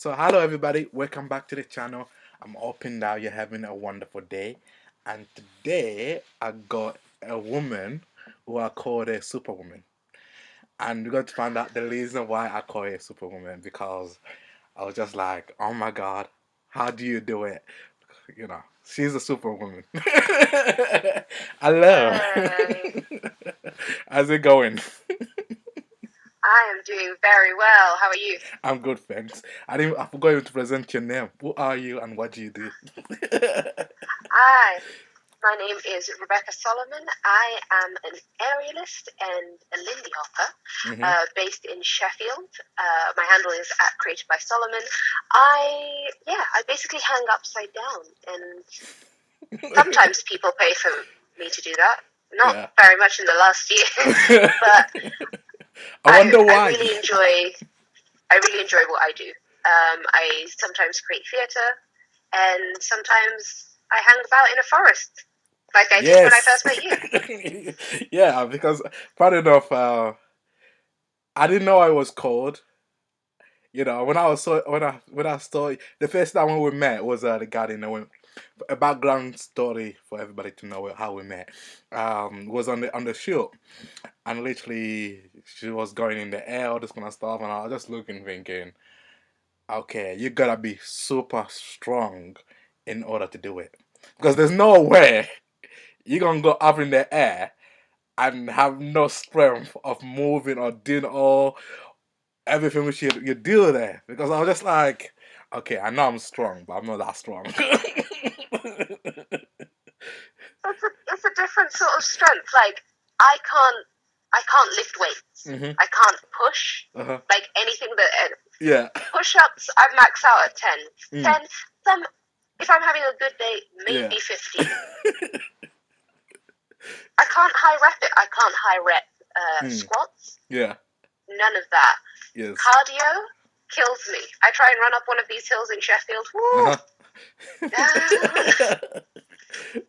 So, hello everybody, welcome back to the channel. I'm hoping that you're having a wonderful day. And today I got a woman who I call a superwoman. And we're going to find out the reason why I call her a superwoman because I was just like, oh my god, how do you do it? She's a superwoman. Hello. Hey, How's it going? I am doing very well. How are you? I'm good, thanks. I forgot even to present your name. Who are you and what do you do? Hi, my name is Rebecca Solomon. I am an aerialist and a Lindy hopper Hmm. based in Sheffield. My handle is at Created by Solomon. I basically hang upside down, and sometimes people pay for me to do that. Not Yeah. very much in the last year, but I I wonder I why. really enjoy I really enjoy what I do. I sometimes create theatre, and sometimes I hang about in a forest, like I did when I Yes. first met you. Yeah, because funny enough, I didn't know I was cold. When I saw the first time when we met was the garden. A background story for everybody to know how we met. Was on the show, and literally she was going in the air, all this kind of stuff, and I was just looking, thinking, okay, you gotta be super strong in order to do it, because there's no way you're gonna go up in the air and have no strength of moving or doing all everything which you do there. Because I was just like, okay, I know I'm strong, but I'm not that strong. It's a different sort of strength. Like I can't lift weights. Hmm. I can't push Uh-huh. like anything that Yeah. push-ups. I max out at 10. Mm. 10. Some if I'm having a good day, Yeah. maybe 15. I can't high rep it. I can't high rep Mm. squats. Yeah. None of that. Yes. Cardio kills me. I try and run up one of these hills in Sheffield. Woo! Uh-huh.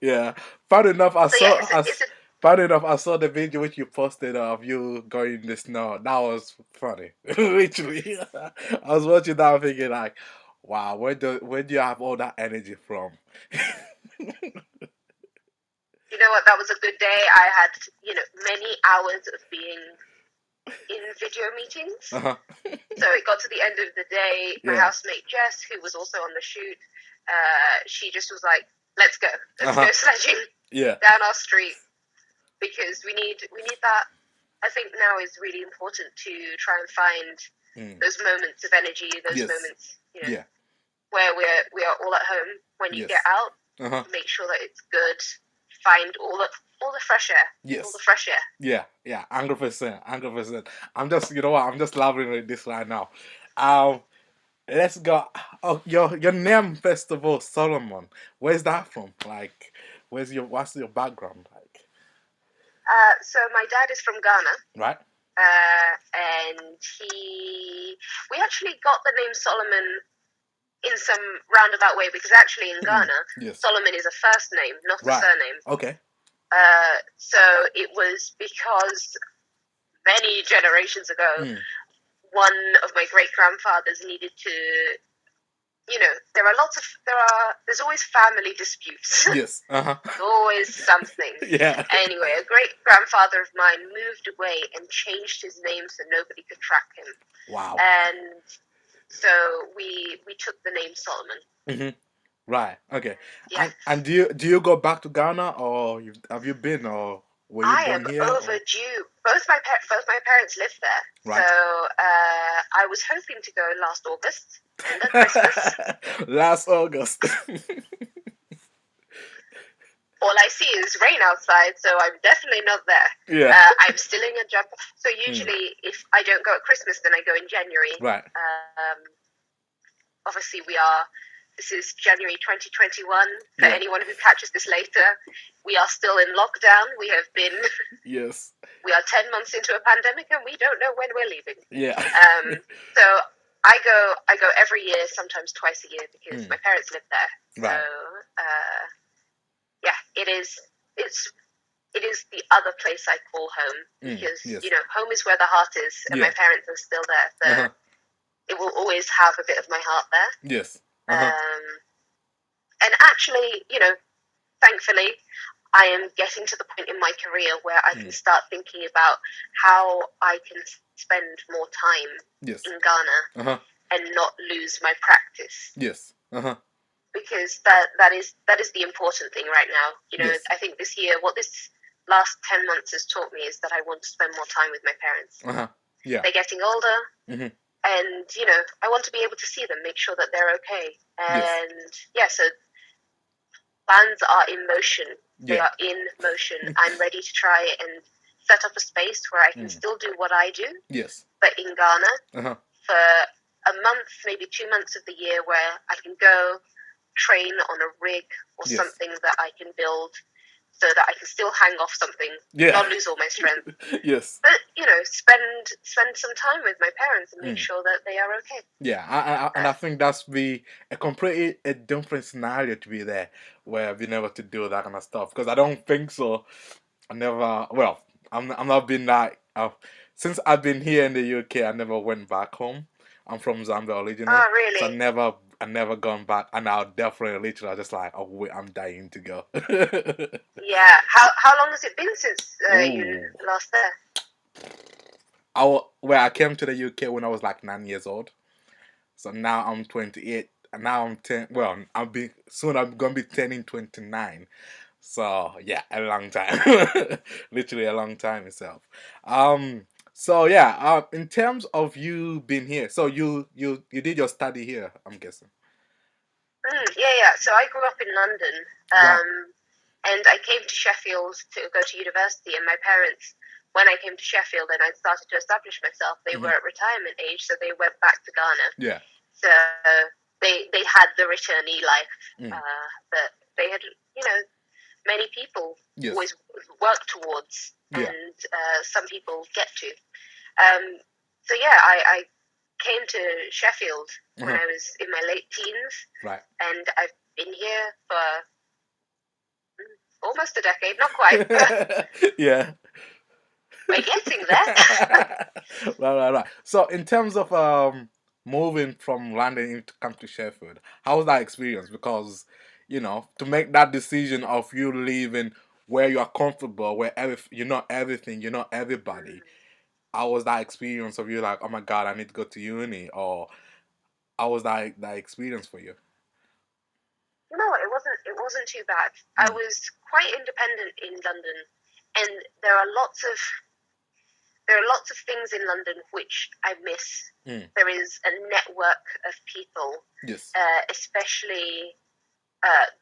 Yeah. Funny enough, I So yeah, saw it's a funny enough, I saw the video which you posted of you going in the snow. That was funny. Literally. I was watching that thinking like, wow, where do you have all that energy from? you know what, that was a good day. I had many hours of being in video meetings. Uh-huh. So it got to the end of the day. My Yeah. housemate Jess, who was also on the shoot, she just was like, "Let's go, let's Uh-huh. go sledging Yeah. down our street because we need that." I think now is really important to try and find Mm. those moments of energy, those Yes. moments, Yeah. where we are all at home. When you get Yes. out, Uh-huh. make sure that it's good. Find all the fresh air, all the Yes. fresh air. Yeah. Yeah. 100%. 100%. I'm just, you know what? I'm just loving with this right now. Um, let's go. Oh, your name, first of all, Solomon. Where's that from? Like, what's your background like? So my dad is from Ghana, Right. and we actually got the name Solomon in some roundabout way because actually in Mm. Ghana, Yes. Solomon is a first name, not a Right. surname. Okay. So it was because many generations ago, Mm. one of my great grandfathers needed to. There's always family disputes. Yes. Uh-huh. There's always something. Yeah. Anyway, a great grandfather of mine moved away and changed his name so nobody could track him. Wow. And so we took the name Solomon. Hmm. Right. Okay. Yeah. And do you go back to Ghana, or have you been, or were you I born am here, or overdue. Both my parents live there, so right? I was hoping to go last August under Christmas. Last August. All I see is rain outside, so I'm definitely not there. Yeah. I'm still in a job. So Mm. usually, if I don't go at Christmas, then I go in January. Right. Obviously, this is January 2021. For Yeah. anyone who catches this later, we are still in lockdown. We have been. Yes. We are 10 months into a pandemic, and we don't know when we're leaving. Yeah. So I go every year, sometimes twice a year, because Mm. my parents live there. So Right. yeah, it is the other place I call home Mm. because Yes. home is where the heart is, and Yeah. my parents are still there. So Uh-huh. it will always have a bit of my heart there. Yes. Uh-huh. And actually, thankfully, I am getting to the point in my career where I can start thinking about how I can spend more time Yes. in Ghana Uh-huh. and not lose my practice. Yes. Uh-huh. Because that is the important thing right now. Yes. I think this year, what this last 10 months has taught me is that I want to spend more time with my parents. Uh-huh. Yeah. They're getting older, Mm-hmm. and I want to be able to see them, make sure that they're okay. And so plans are in motion. They are in motion. I'm ready to try and set up a space where I can still do what I do. Yes. But in Ghana, for a month, maybe 2 months of the year, where I can go train on a rig or something that I can build, so that I can still hang off something, not lose all my strength. Yes. But spend some time with my parents and make sure that they are okay. Yeah, and I think that's be a completely a different scenario to be there, where I've been able to do that kind of stuff. Because I don't think so. I never. Well, I'm not been like since I've been here in the UK. I never went back home. I'm from Zambia originally. Oh, really? So I never gone back, and I'll definitely literally just like, oh wait, I'm dying to go. Yeah. How long has it been since you last there? I came to the UK when I was like 9 years old. So now I'm 28, and now I'm 10. Well, soon I'm gonna be turning 29. So yeah, a long time, literally a long time itself. So yeah, in terms of you being here, so you did your study here, I'm guessing. Yeah. So I grew up in London, and I came to Sheffield to go to university. And my parents, when I came to Sheffield and I started to establish myself, they were at retirement age, so they went back to Ghana. Yeah. So they had the returnee life that they had, many people always work towards, and some people get to. So yeah, I came to Sheffield when I was in my late teens, right? And I've been here for almost a decade, not quite. Yeah. We're getting there. Right. So in terms of moving from London to come to Sheffield, how was that experience? Because to make that decision of you leaving where you are comfortable, where you're not everything, you're not everybody. How was that experience of you like, oh my God, I need to go to uni, or how was that experience for you? No, it wasn't too bad. I was quite independent in London, and there are lots of things in London which I miss. There is a network of people, especially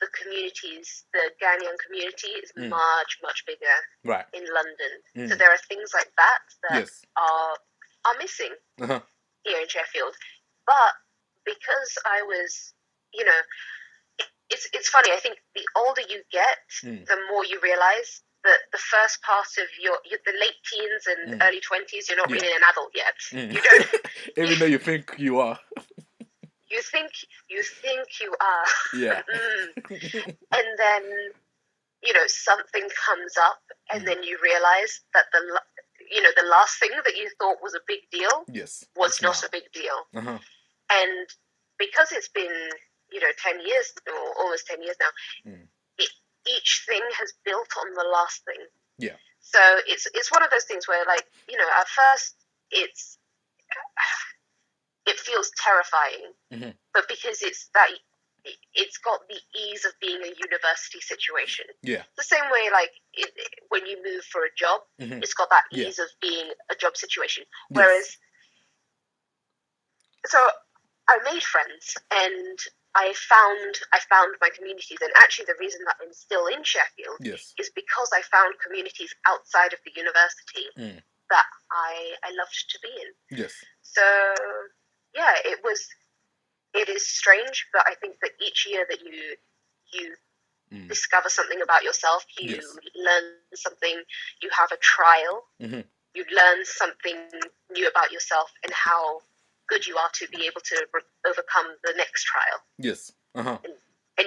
the communities. The Ghanaian community is much bigger in London. So there are things like that are missing here in Sheffield. But because I was, it's funny. I think the older you get, the more you realize that the first part of the late teens and early 20s, you're not really an adult yet. You don't, even though you think you are. You think you are. Yeah. And then something comes up, and then you realize that the last thing that you thought was a big deal was not a big deal. And because it's been 10 years or almost 10 years now, each thing has built on the last thing. Yeah. So it's one of those things where, like, at first it feels terrifying, but because it's got the ease of being a university situation. Yeah. The same way, like, when you move for a job, it's got that ease of being a job situation. Whereas, so I made friends, and I found my communities, and actually the reason that I'm still in Sheffield is because I found communities outside of the university that I loved to be in. Yes. So yeah, it is strange, but I think that each year that you discover something about yourself, you learn something, you have a trial, you learn something new about yourself and how good you are to be able to overcome the next trial. Yes. And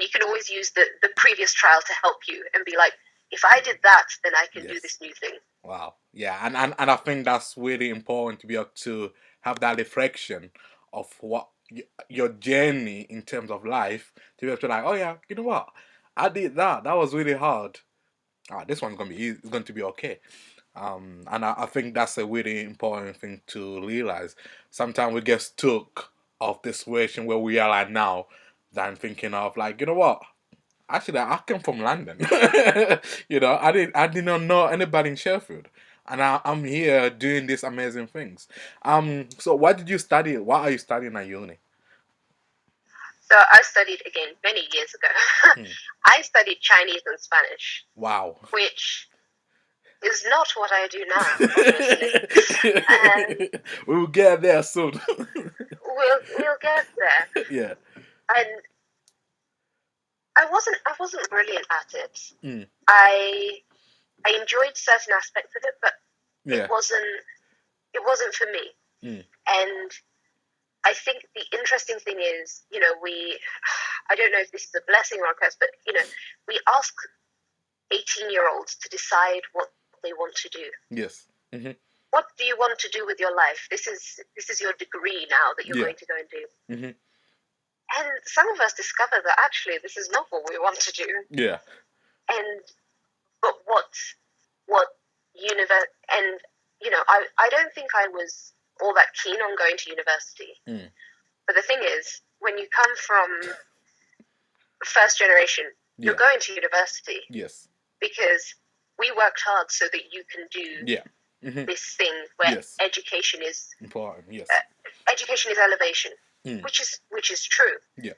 you can always use the previous trial to help you and be like, if I did that, then I can do this new thing. Wow. Yeah, and I think that's really important to be able to have that reflection of what your journey in terms of life to be able to like, oh yeah, you know what, I did that. That was really hard. This one's gonna be easy. It's going to be okay. And I think that's a really important thing to realize. Sometimes we get stuck of the situation where we are like now, than thinking of like, you know what? Actually, I came from London. I did not know anybody in Sheffield, and I'm here doing these amazing things. So what did you study? What are you studying at uni? So I studied again many years ago. Hmm. I studied Chinese and Spanish, Wow. which is not what I do now, obviously. And We will get there soon. we'll get there. Yeah. And I wasn't brilliant at it. Mm. I enjoyed certain aspects of it, but Yeah. it wasn't for me. Mm. And I think the interesting thing is, I don't know if this is a blessing or a curse, but we ask 18-year-olds to decide what they want to do. Yes. Mm-hmm. What do you want to do with your life? This is your degree now that you're Yeah. going to go and do. Mm-hmm. And some of us discover that actually this is not what we want to do. Yeah. But what I don't think I was all that keen on going to university. Mm. But the thing is, when you come from first generation, you're going to university. Yes. Because we worked hard so that you can do Mm-hmm. this thing where Yes. education is Important. Yes. Education is elevation, which is true. Yeah.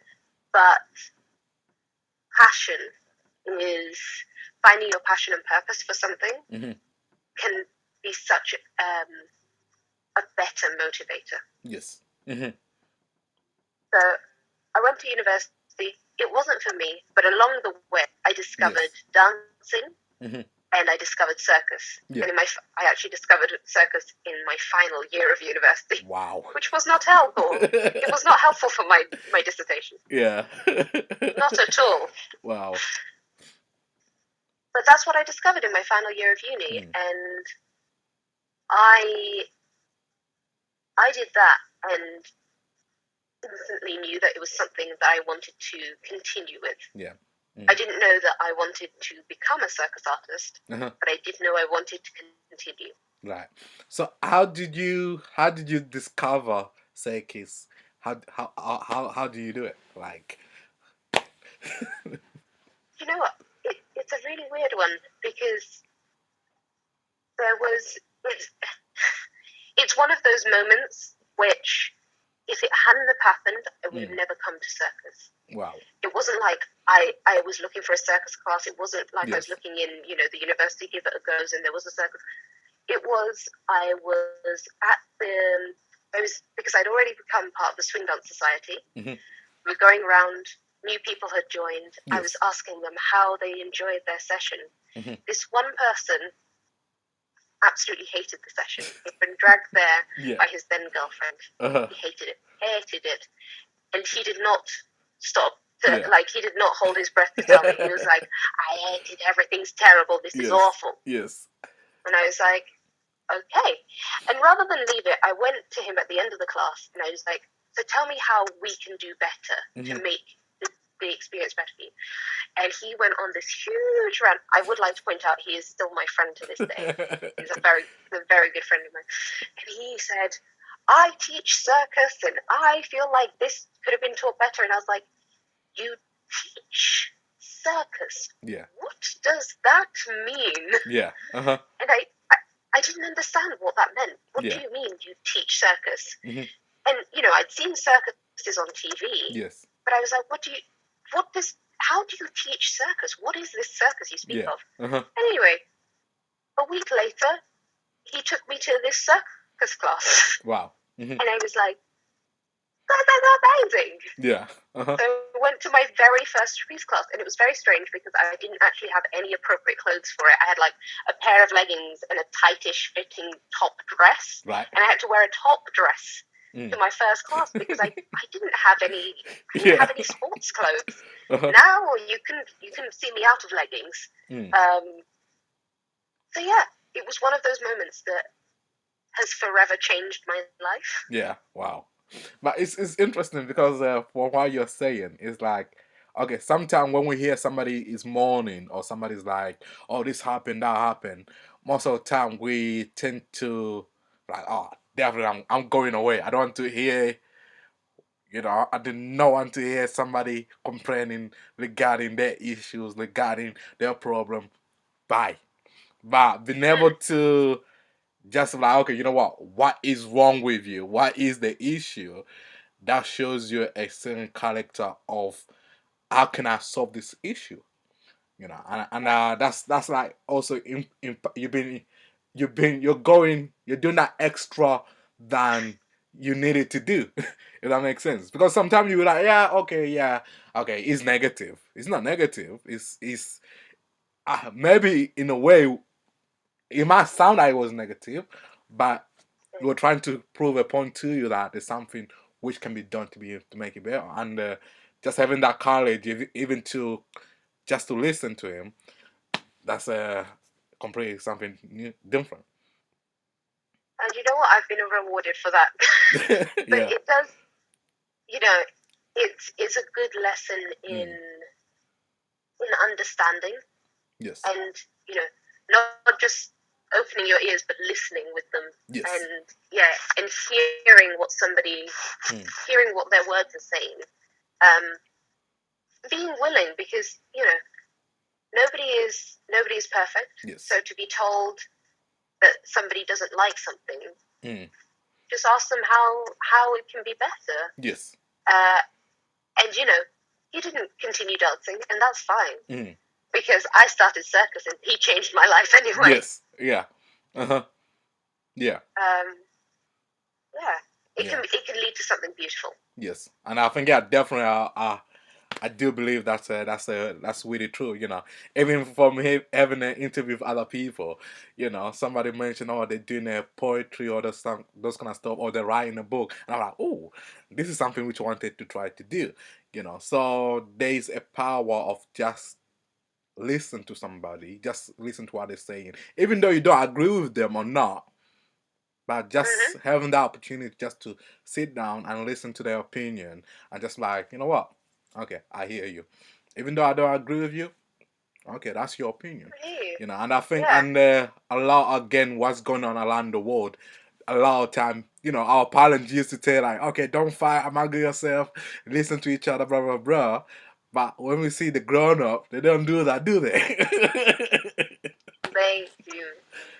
But passion is finding your passion and purpose for something can be such a better motivator. Yes. Mm-hmm. So I went to university. It wasn't for me, but along the way, I discovered dancing and I discovered circus. Yeah. And I actually discovered circus in my final year of university. Wow. Which was not helpful. It was not helpful for my dissertation. Yeah. Not at all. Wow. But that's what I discovered in my final year of uni, and I did that and instantly knew that it was something that I wanted to continue with. Yeah. I didn't know that I wanted to become a circus artist, but I did know I wanted to continue. Right. So how did you discover circus? How do you do it? Like. You know what? It's a really weird one because it's one of those moments which, if it hadn't have happened, I would have never come to circus. Wow. It wasn't like I was looking for a circus class. It wasn't like I was looking in, the university, give it a go, and there was a circus. Because I'd already become part of the swing dance society. We were going around, new people had joined. I was asking them how they enjoyed their session. This one person absolutely hated the session. He'd been dragged there by his then girlfriend. He hated it. And he did not stop. He did not hold his breath to tell me. He was like, I hate it. Everything's terrible. This is awful. Yes. And I was like, okay. And rather than leave it, I went to him at the end of the class and I was like, so tell me how we can do better to make the experience better for you. And he went on this huge rant. I would like to point out he is still my friend to this day. He's a very good friend of mine. And he said, I teach circus and I feel like this could have been taught better. And I was like, you teach circus? Yeah. What does that mean? Yeah. And I didn't understand what that meant. What do you mean you teach circus? And, I'd seen circuses on TV. Yes. But I was like, how do you teach circus? What is this circus you speak of? Anyway, a week later, he took me to this circus class. Wow. And I was like, that's amazing. Yeah. So I went to my very first trapeze class, and it was very strange because I didn't actually have any appropriate clothes for it. I had like a pair of leggings and a tightish fitting top dress. Right. And I had to wear a top dress to my first class because I didn't have any sports clothes. Now you can see me out of leggings. So yeah, it was one of those moments that has forever changed my life. Yeah. Wow. But it's interesting because for what you're saying is like, okay, sometimes when we hear somebody is mourning or somebody's like, oh, this happened, that happened, most of the time we tend to like, oh, definitely I'm going away. I don't want to hear, I did not want to hear somebody complaining regarding their issues, regarding their problem. Bye. But being able to just like, okay, you know what is wrong with you? What is the issue? That shows you a certain character of how can I solve this issue, and that's like also you're doing that extra than you needed to do. If that makes sense, because sometimes you be like, yeah, okay, it's negative. It's not negative. It's maybe in a way it might sound like it was negative, but we were trying to prove a point to you that there's something which can be done to make it better, and just having that courage, even to just to listen to him, that's completely something different. And you know what? I've been rewarded for that. But Yeah. it does, you know, it's a good lesson Mm. in understanding, Yes. and not just opening your ears but listening with them, Yes. and and hearing what somebody, hearing what their words are saying, being willing, because nobody is perfect. Yes. So to be told that somebody doesn't like something, just ask them how it can be better. Yes. And he didn't continue dancing, and that's fine. Mm. Because I started circus and he changed my life anyway. Yes. Yeah. Uh-huh. Yeah. Yeah. It can lead to something beautiful. Yes. And I think definitely I do believe that's really true. Even from having an interview with other people, somebody mentioned, oh, they're doing a poetry or those kind of stuff, or they're writing a book, and I'm like, oh, this is something which I wanted to try to do. So there is a power of just listen to somebody, just listen to what they're saying, even though you don't agree with them or not. But just having the opportunity just to sit down and listen to their opinion, and just like, you know what? Okay, I hear you. Even though I don't agree with you, okay, that's your opinion. And I think, and a lot, again, what's going on around the world, a lot of time, our parents used to say like, okay, don't fight, anger yourself, listen to each other, blah, blah, blah. But when we see the grown up, they don't do that, do they? They do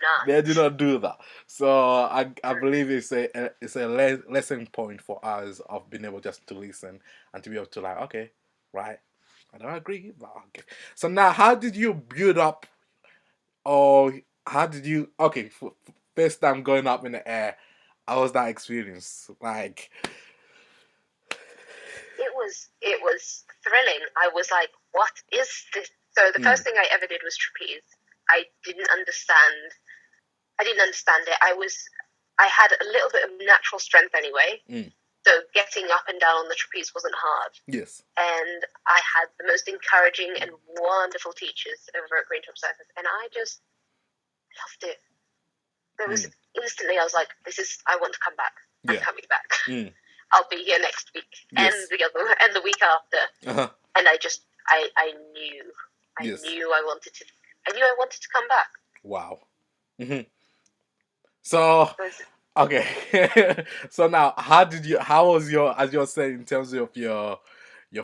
not. They do not do that. So I believe it's a lesson point for us of being able just to listen and to be able to like, okay, right, I don't agree, but okay. So now, how did you build up, or how did you? Okay, first time going up in the air, how was that experience? Like, it was thrilling. I was like, what is this? So the first thing I ever did was trapeze. I didn't understand it. I had a little bit of natural strength anyway. So getting up and down on the trapeze wasn't hard. Yes. And I had the most encouraging and wonderful teachers over at Green Top Circus, and I just loved it. There was instantly, I was like, I want to come back. I'm coming back. I'll be here next week, and the week after. And I knew I wanted to come back. Wow. So, okay. So now, how was as you're saying, in terms of your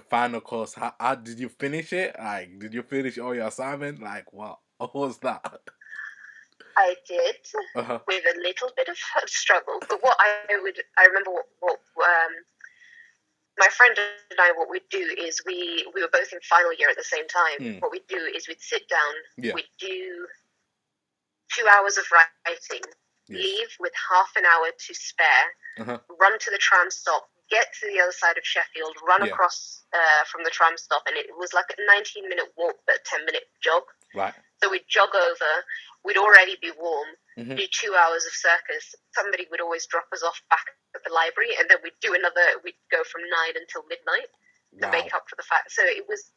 final course, how did you finish it? Like, did you finish all your assignment? Like, what was that? I did, with a little bit of struggle. But I remember what my friend and I, what we'd do is we were both in final year at the same time. What we'd do is we'd sit down, we'd do 2 hours of writing, leave with half an hour to spare, run to the tram stop, get to the other side of Sheffield, run across from the tram stop, and it was like a 19-minute walk but a 10-minute jog. Right. So we'd jog over, we'd already be warm, do 2 hours of circus. Somebody would always drop us off back at the library, and then we'd go from 9 until midnight to make up for the fact. So it was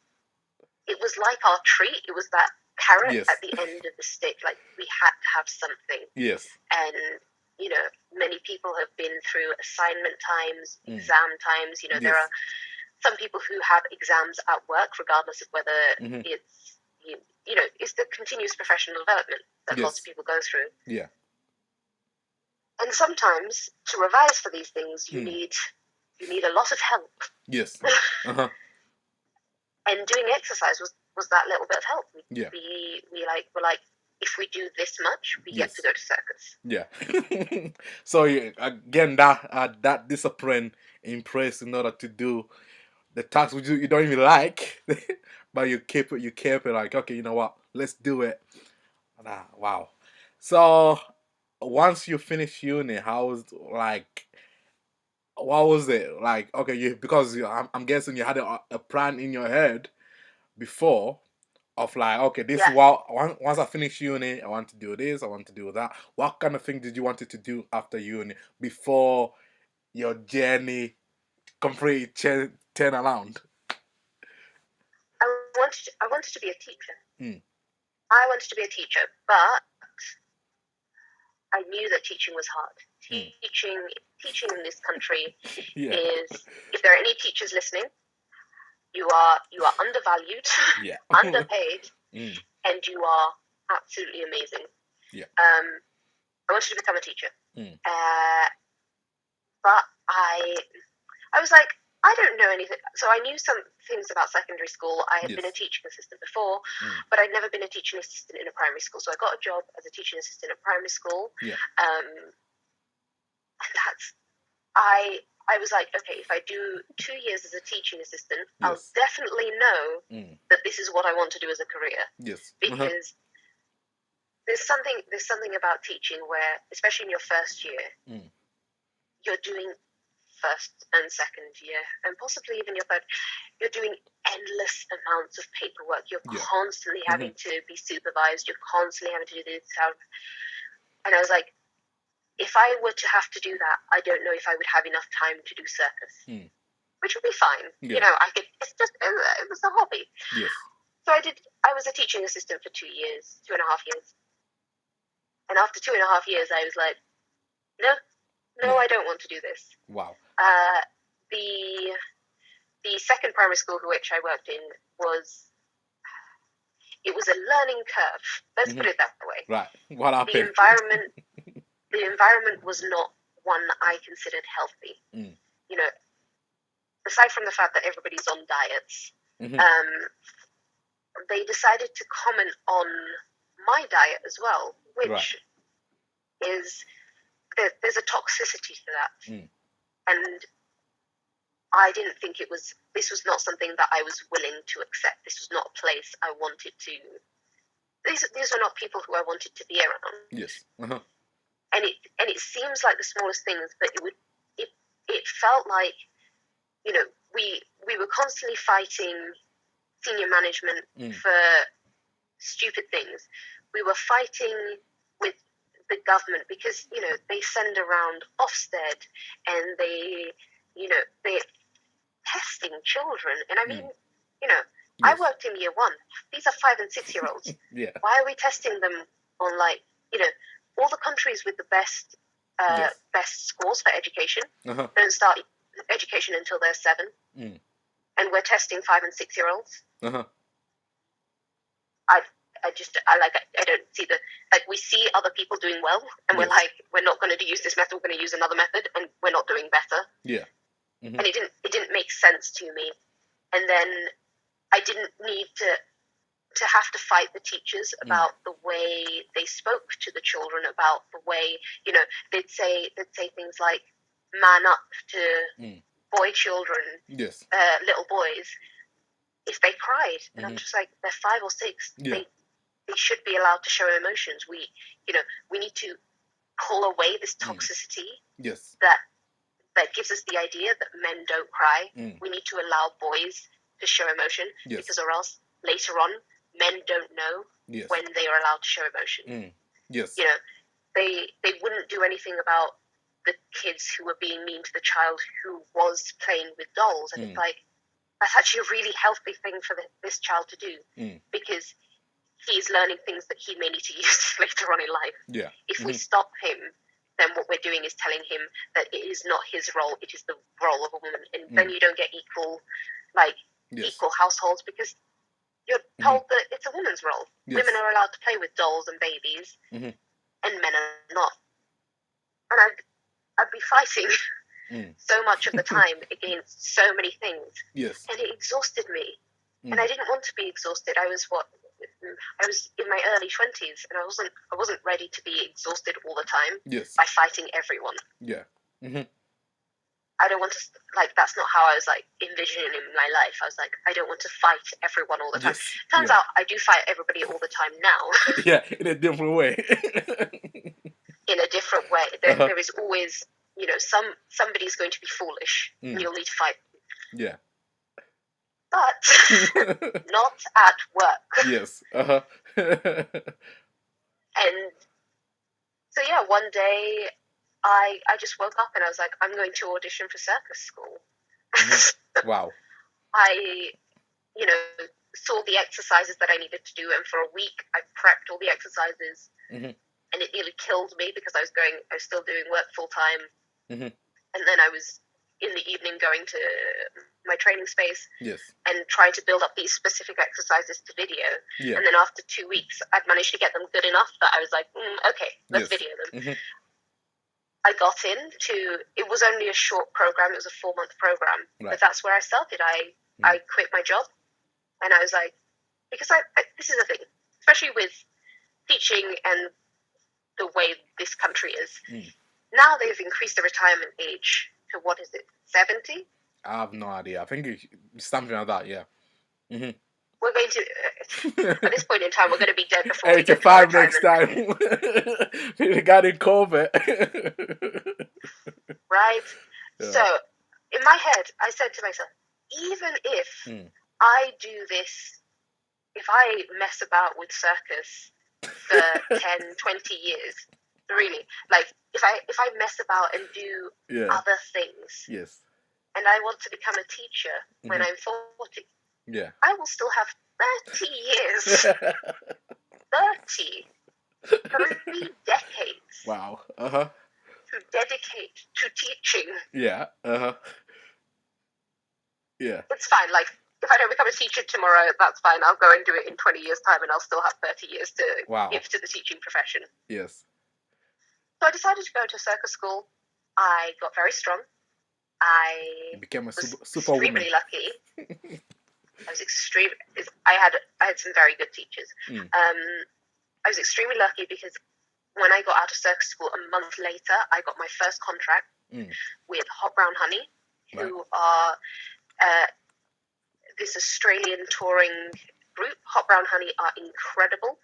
like our treat. It was that carrot at the end of the stick. Like, we had to have something. Yes. And many people have been through assignment times, exam times. There Yes. are some people who have exams at work, regardless of whether Mm-hmm. it's the continuous professional development that lots of Yes. people go through. Yeah. And sometimes to revise for these things, you Mm. need a lot of help. Yes. Uh-huh. And doing exercise was that little bit of help. Yeah. We're like, if we do this much, we get to Yes. go to circus. Yeah. So again, that discipline in place in order to do the tasks which you don't even like, but you keep it like, okay, you know what? Let's do it. Wow. So once you finish uni, what was it like? Okay, I'm guessing you had a plan in your head before of like, okay, this is Yeah. what once I finish uni, I want to do this, I want to do that. What kind of thing did you want to do after uni before your journey completely turn around? I wanted to be a teacher. Mm. I wanted to be a teacher, but I knew that teaching was hard. Mm. Teaching in this country Yeah. is, if there are any teachers listening, you are undervalued, Yeah. underpaid, Mm. and you are absolutely amazing. Yeah. I wanted to become a teacher, Mm. but I was like, I don't know anything. So I knew some things about secondary school. I had been a Yes. teaching assistant before, Mm. but I'd never been a teaching assistant in a primary school. So I got a job as a teaching assistant at primary school. Yeah. And I was like, okay, if I do 2 years as a teaching assistant, I'll Yes. definitely know Mm. that this is what I want to do as a career. Yes. Because there's something about teaching where, especially in your first year, Mm. you're doing first and second year, and possibly even your third, you're doing endless amounts of paperwork. You're Yeah. constantly having to be supervised. You're constantly having to do this. And I was like, if I were to have to do that, I don't know if I would have enough time to do circus, which would be fine. Yeah. I could. It was a hobby. Yes. So I was a teaching assistant for 2 years, 2.5 years. And after 2.5 years, I was like, no, Yeah. I don't want to do this. Wow. The second primary school which I worked in was a learning curve. Let's put it that way. Right. What happened? The environment was not one I considered healthy. Mm. Aside from the fact that everybody's on diets, they decided to comment on my diet as well, which is there's a toxicity to that. And I didn't think this was not something that I was willing to accept. This was not a place I wanted to, these were not people who I wanted to be around. Yes. And it seems like the smallest things, but it felt like, we were constantly fighting senior management for stupid things. We were fighting with the government because, they send around Ofsted and they're testing children. And I mean, Yes. I worked in year 1. These are 5 and 6 year olds. Yeah. Why are we testing them on all the countries with the best best scores for education don't start education until they're 7, and we're testing 5 and 6 year olds. I don't see we see other people doing well, and we're like, we're not going to use this method, we're going to use another method, and we're not doing better. Yeah. And it didn't make sense to me. And then I didn't need to have to fight the teachers about the way they spoke to the children, about the way, they'd say things like, man up to boy children, Yes. little boys, if they cried. And I'm just like, they're 5 or 6. Yeah. They should be allowed to show emotions. We need to pull away this toxicity Yes. that gives us the idea that men don't cry. We need to allow boys to show emotion, because or else later on, men don't know when they are allowed to show emotion. Yes. They wouldn't do anything about the kids who were being mean to the child who was playing with dolls. And it's like, that's actually a really healthy thing for this child to do, because he's learning things that he may need to use later on in life. Yeah. If we stop him, then what we're doing is telling him that it is not his role, it is the role of a woman. And then you don't get equal households, because you're told that it's a woman's role. Yes. Women are allowed to play with dolls and babies, and men are not. And I'd be fighting so much of the time against so many things. Yes. And it exhausted me. And I didn't want to be exhausted. I was in my early 20s, and I wasn't ready to be exhausted all the time by fighting everyone. Yeah. I don't want to, that's not how I was envisioning my life. I was like, I don't want to fight everyone all the time. Turns out I do fight everybody all the time now. Yeah, in a different way. In a different way. There is always, somebody's going to be foolish, and you'll need to fight. Yeah. But not at work. Yes. And so, one day I just woke up and I was like, I'm going to audition for circus school. Wow. I, saw the exercises that I needed to do, and for a week I prepped all the exercises, and it nearly killed me because I was still doing work full time, and then I was in the evening going to my training space and trying to build up these specific exercises to video. And then after 2 weeks, I'd managed to get them good enough that I was like, okay, let's video them. I got it was only a short program, it was a 4-month program, but that's where I started. I quit my job, and I was like, because this is the thing, especially with teaching and the way this country is. Now they've increased the retirement age to, what is it, 70? I have no idea. I think it's something like that, yeah. We're going to, at this point in time, we're going to be dead before 85 next time. Regarding COVID. Right? Yeah. So, in my head, I said to myself, even if I do this, if I mess about with circus for 10, 20 years, really, if I mess about and do other things, and I want to become a teacher when I'm 40, I will still have 30 years. 3 decades. Wow. To dedicate to teaching. Yeah. Yeah. It's fine. If I don't become a teacher tomorrow, that's fine. I'll go and do it in 20 years' time, and I'll still have 30 years to give to the teaching profession. Yes. So I decided to go to circus school. I got very strong. You became a super extremely woman. Lucky. I was I had some very good teachers. I was extremely lucky because when I got out of circus school, a month later, I got my first contract with Hot Brown Honey, who are this Australian touring group. Hot Brown Honey are incredible.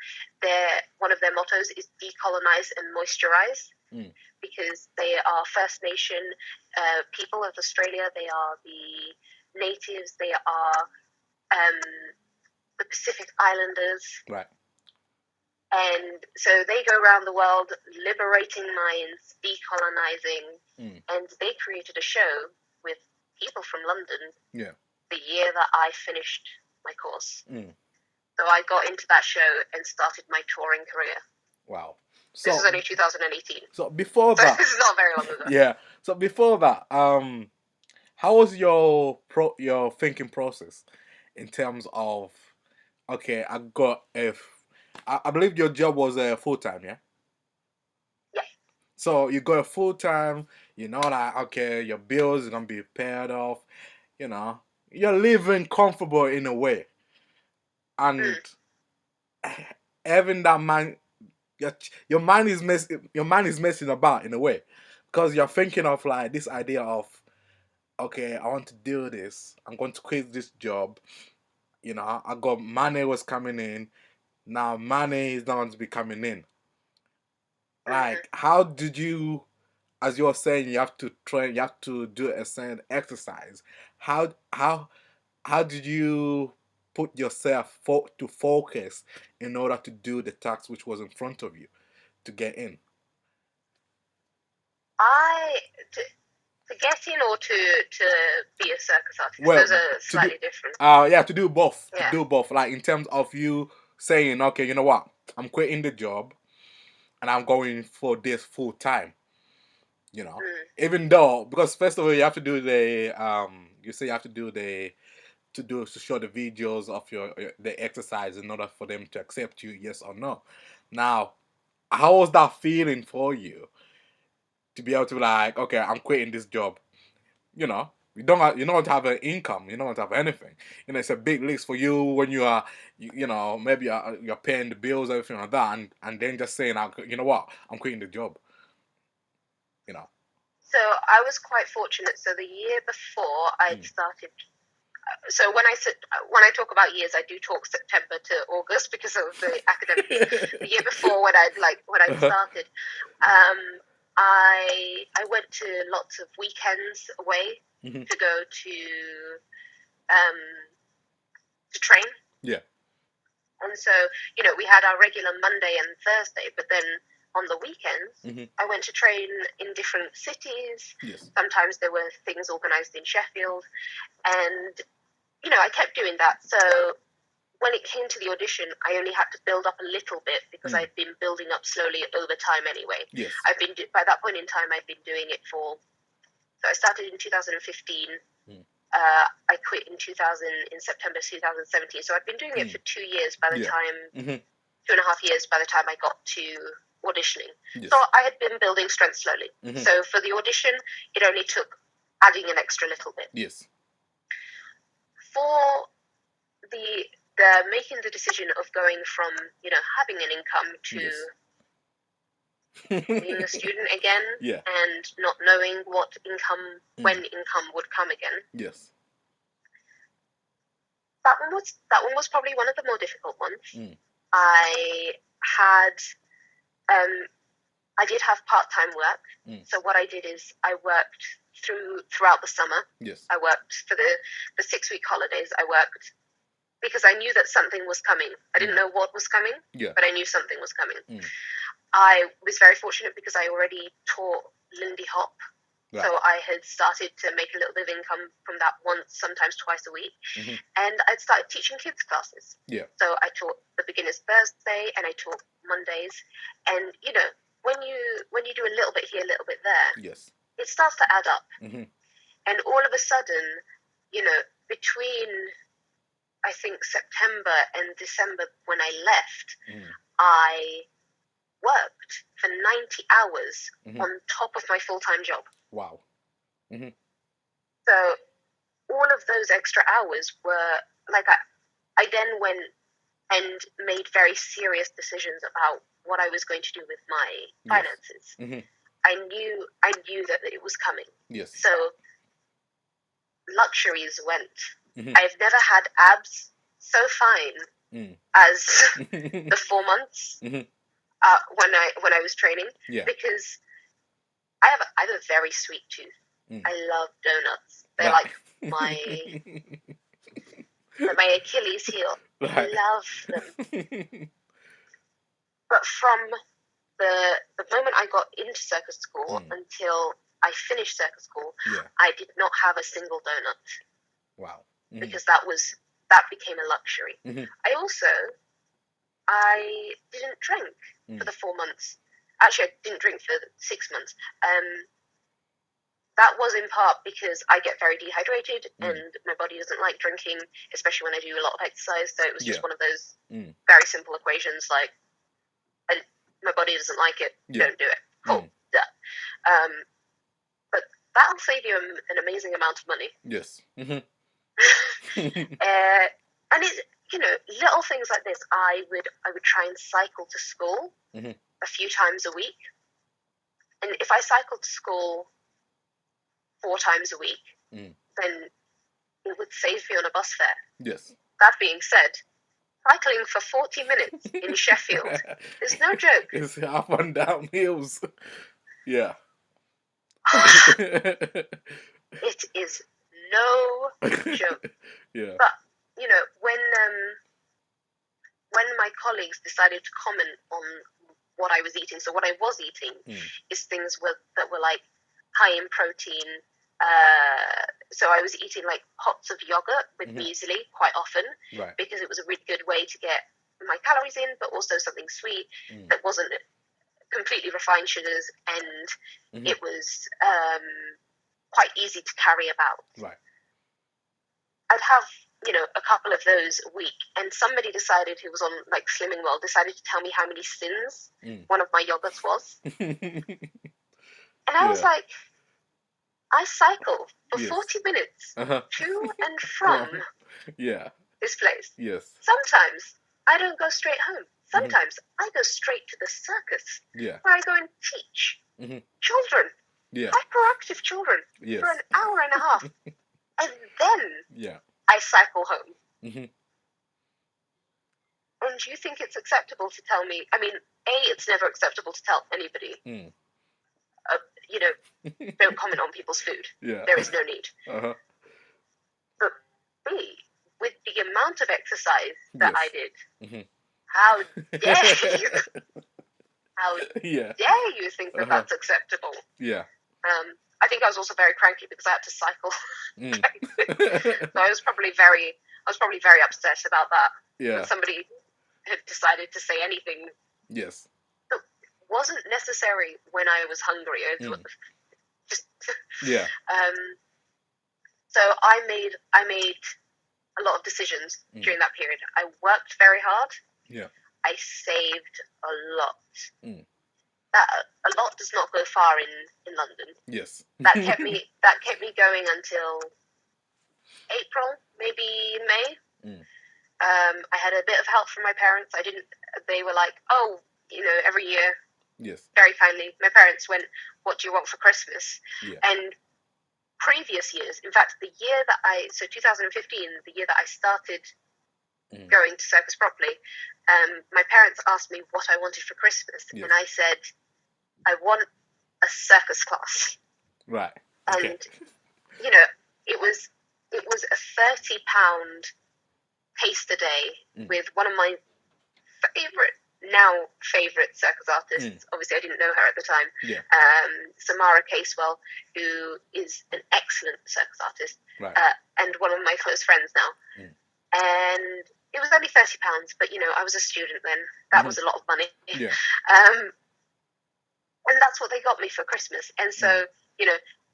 One of their mottos is decolonize and moisturize, because they are First Nation people of Australia. They are the natives. They are the Pacific Islanders. Right. And so they go around the world liberating minds, decolonizing, and they created a show with people from London the year that I finished my course. So I got into that show and started my touring career. Wow. So, this is only 2018. So before that... this is not very long ago. Yeah. So before that, how was your thinking process in terms of, okay, I believe your job was full-time, yeah? Yeah. So you got a full-time, okay, your bills are going to be paid off, you're living comfortable in a way. And having that mind, your mind is messing about in a way. Because you're thinking of this idea of, okay, I want to do this. I'm going to quit this job. I got money was coming in. Now money is not going to be coming in. How did you, as you're saying, you have to train, you have to do a certain exercise. How did you put yourself to focus in order to do the task which was in front of you to get in? To get in or to be a circus artist? Those are slightly different. To do both. Yeah. To do both. In terms of you saying, okay, you know what? I'm quitting the job and I'm going for this full time. You know, Mm. even though, because first of all you have to do the you say you have to do to show the videos of the exercise in order for them to accept you, yes or no. Now, how was that feeling for you to be able to be like, okay, I'm quitting this job? You know, you don't have an income, you don't have anything. You know, it's a big risk for you when you are, you know, maybe you're paying the bills, everything like that, and then just saying, you know what, I'm quitting the job. You know. So I was quite fortunate. So the year before I'd started. So when I talk about years, I do talk September to August because of the academic year. The year before, when I'd Uh-huh. started, I went to lots of weekends away Mm-hmm. to go um, to train. Yeah. And so, we had our regular Monday and Thursday, but then on the weekends, Mm-hmm. I went to train in different cities. Yes. Sometimes there were things organized in Sheffield. And, I kept doing that. So when it came to the audition, I only had to build up a little bit because I'd been building up slowly over time anyway. Yes. By that point in time, I'd been doing it so I started in 2015. I quit in September 2017. So I've been doing it for 2 years by the time, 2.5 years by the time I got to auditioning. Yes. So I had been building strength slowly. So for the audition, it only took adding an extra little bit. Yes. For the making the decision of going from, having an income to being a student again, Yeah. and not knowing when income would come again. Yes. That one was probably one of the more difficult ones. I did have part-time work. So what I did is I worked throughout the summer. Yes. I worked for the 6-week holidays. I worked because I knew that something was coming. I didn't know what was coming, but I knew something was coming. I was very fortunate because I already taught Lindy Hop. Right. So I had started to make a little bit of income from that once, sometimes twice a week. And I'd started teaching kids classes. Yeah. So I taught the beginners Thursday and I taught Mondays. And, when you do a little bit here, a little bit there, Yes. it starts to add up. And all of a sudden, between, I think, September and December when I left, I worked for 90 hours on top of my full-time job. Wow. So all of those extra hours were like I then went and made very serious decisions about what I was going to do with my finances. I knew that it was coming. Yes. So luxuries went. I've never had abs so fine as the 4 months when I was training. Yeah. Because I have a very sweet tooth. I love donuts. They're like my Achilles heel. Right. I love them. But from the moment I got into circus school until I finished circus school, I did not have a single donut. Wow. Because that became a luxury. I didn't drink for the 4 months. Actually, I didn't drink for 6 months. That was in part because I get very dehydrated and my body doesn't like drinking, especially when I do a lot of exercise. So it was just one of those very simple equations like, my body doesn't like it, don't do it. Cool. But that'll save you an amazing amount of money. Yes. And it's, little things like this. I would try and cycle to school a few times a week. And if I cycled to school 4 times a week, then it would save me on a bus fare. Yes. That being said, cycling for 40 minutes in Sheffield is no joke. It's up and down hills. Yeah. It is no joke. Yeah. But, when my colleagues decided to comment on what I was eating, so what I was eating is things that were like high in protein. So I was eating like pots of yogurt with muesli quite often, because it was a really good way to get my calories in, but also something sweet that wasn't completely refined sugars, and Mm-hmm. it was quite easy to carry about. Right. I'd have, a couple of those a week, and somebody decided, who was on like Slimming World, decided to tell me how many sins one of my yogurts was. And I was Yeah. like, I cycle for Yes. 40 minutes Uh-huh. to and from Yeah. this place. Yes. Sometimes I don't go straight home. Sometimes I go straight to the circus, Yeah. where I go and teach children, Yeah. hyperactive children, Yes. for an hour and a half. And then Yeah. I cycle home. Mm-hmm. And do you think it's acceptable to tell me? I mean, A, it's never acceptable to tell anybody, don't comment on people's food. Yeah. There is no need. Uh-huh. But B, with the amount of exercise that Yes. I did, how dare you? How dare you think that that's acceptable? Yeah. I think I was also very cranky because I had to cycle. So I was probably very upset about that. Yeah. When somebody had decided to say anything Yes. that wasn't necessary when I was hungry. Just Yeah. So I made a lot of decisions during that period. I worked very hard. Yeah. I saved a lot. That a lot does not go far in London. Yes. That kept me going until April, maybe May. I had a bit of help from my parents. They were like, oh, every year. Yes. Very kindly, my parents went, what do you want for Christmas? Yeah. And previous years, in fact, 2015, the year that I started going to circus properly, my parents asked me what I wanted for Christmas. Yes. And I said, I want a circus class. Right. And, it was a £30 taste a day with one of my favorite circus artists. Obviously, I didn't know her at the time. Yeah. Samara Casewell, who is an excellent circus artist, right. And one of my close friends now. And it was only £30, but I was a student then. That was a lot of money. Yeah. And that's what they got me for Christmas. And so,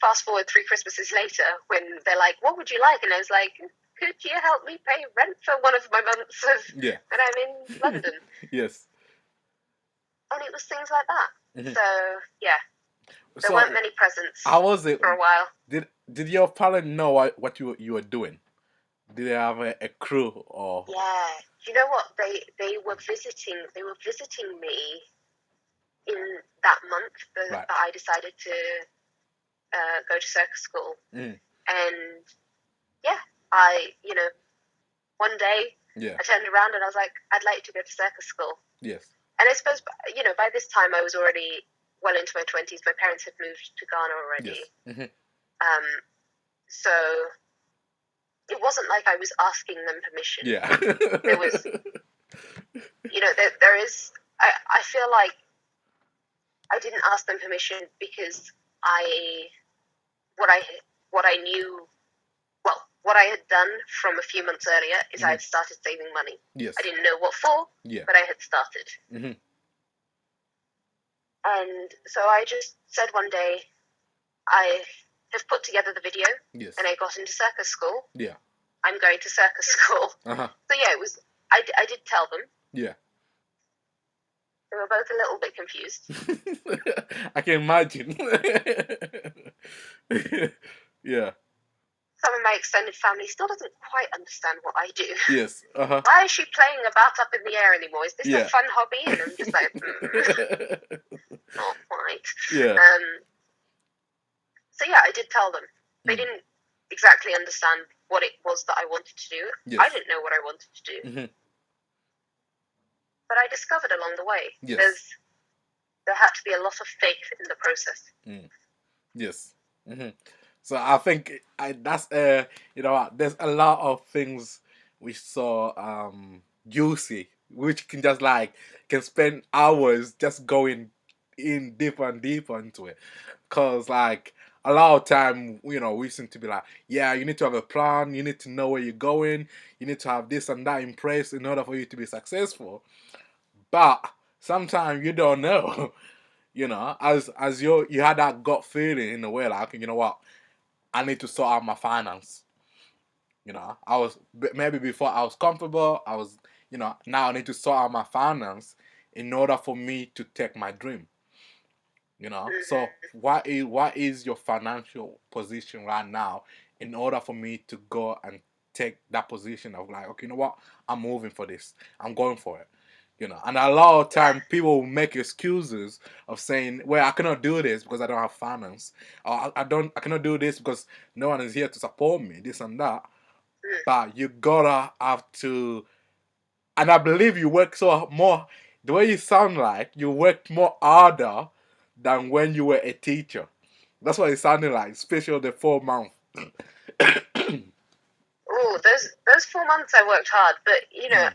fast forward 3 Christmases later, when they're like, "What would you like?" And I was like, "Could you help me pay rent for one of my months when I'm in London?" Yes. And it was things like that. So yeah, there weren't many presents. How was it for a while? Did your parents know what you were doing? Did they have a crew or? Yeah, you know what? They were visiting. They were visiting me in that month that I decided to go to circus school. And yeah, one day I turned around and I was like, I'd like to go to circus school. Yes. And I suppose, by this time I was already well into my 20s. My parents had moved to Ghana already. Yes. So it wasn't like I was asking them permission. Yeah. There was, there is, I feel like I didn't ask them permission because what I knew, well, what I had done from a few months earlier is I had started saving money. Yes. I didn't know what for, but I had started. And so I just said one day, I have put together the video, and I got into circus school. Yeah. I'm going to circus school. Uh-huh. So yeah, it was. I did tell them. Yeah. They were both a little bit confused. I can imagine. Yeah. Some of my extended family still doesn't quite understand what I do. Yes. Uh-huh. Why is she playing a bat up in the air anymore? Is this a fun hobby? And I'm just like, not quite. Yeah. So yeah, I did tell them. They didn't exactly understand what it was that I wanted to do. Yes. I didn't know what I wanted to do. But I discovered along the way. Yes. There had to be a lot of faith in the process. Yes. So I think that's there's a lot of things we saw juicy, which can just can spend hours just going in deeper and deeper into it, cause a lot of time we seem to be you need to have a plan, you need to know where you're going, you need to have this and that in place in order for you to be successful. But sometimes you don't know. You know, as you had that gut feeling in a way, like, you know what, I need to sort out my finance. You know, I was maybe before I was comfortable. I was, you know, now I need to sort out my finance in order for me to take my dream. You know, so what is your financial position right now in order for me to go and take that position of like, okay, you know what, I'm moving for this, I'm going for it. You know, and a lot of Yeah. time people will make excuses of saying, well, I cannot do this because I don't have finance, or I cannot do this because no one is here to support me, this and that. But you gotta have to, and I believe you work so more. The way you sound like you worked more harder than when you were a teacher. That's what it sounded like, especially the 4 month. Oh, those 4 months I worked hard, but you know,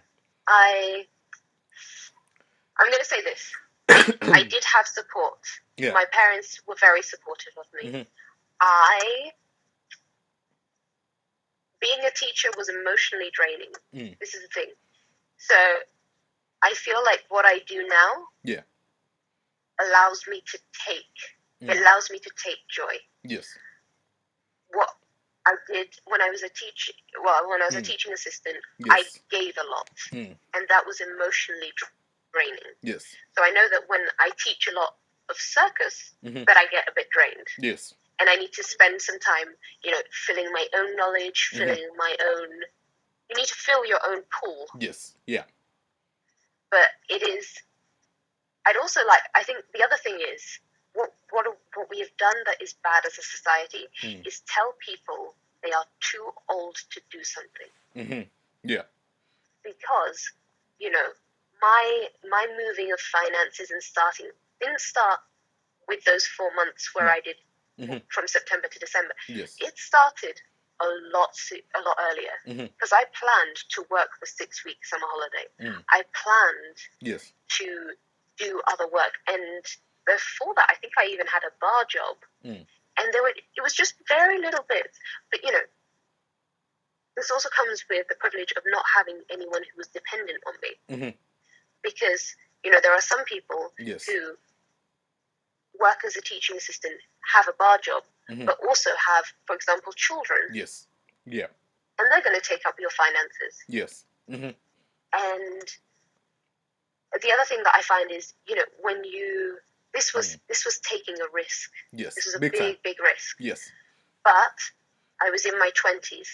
I I'm going to say this. I did have support. Yeah. My parents were very supportive of me. Mm-hmm. I Being a teacher was emotionally draining. This is the thing. So I feel like what I do now Yeah. allows me to take joy. Yes. What I did when I was a teacher, when I was a teaching assistant, Yes. I gave a lot, and that was emotionally draining. Yes. So I know that when I teach a lot of circus, that I get a bit drained. Yes. And I need to spend some time, you know, filling my own knowledge, filling my own. You need to fill your own pool. Yes. Yeah. But it is. I'd also like. I think the other thing is what we have done that is bad as a society is tell people they are too old to do something. Yeah. Because, you know, my moving of finances and starting didn't start with those 4 months where I did from September to December. Yes. It started a lot earlier because I planned to work the 6 week summer holiday. I planned to do other work, and before that, I think I even had a bar job, and it was just very little bits. But you know, this also comes with the privilege of not having anyone who was dependent on me, because you know there are some people who work as a teaching assistant, have a bar job, but also have, for example, children. Yes. Yeah. And they're going to take up your finances. Yes. And the other thing that I find is, you know, when this was taking a risk. Yes. This was a big risk. Yes. But I was in my 20s.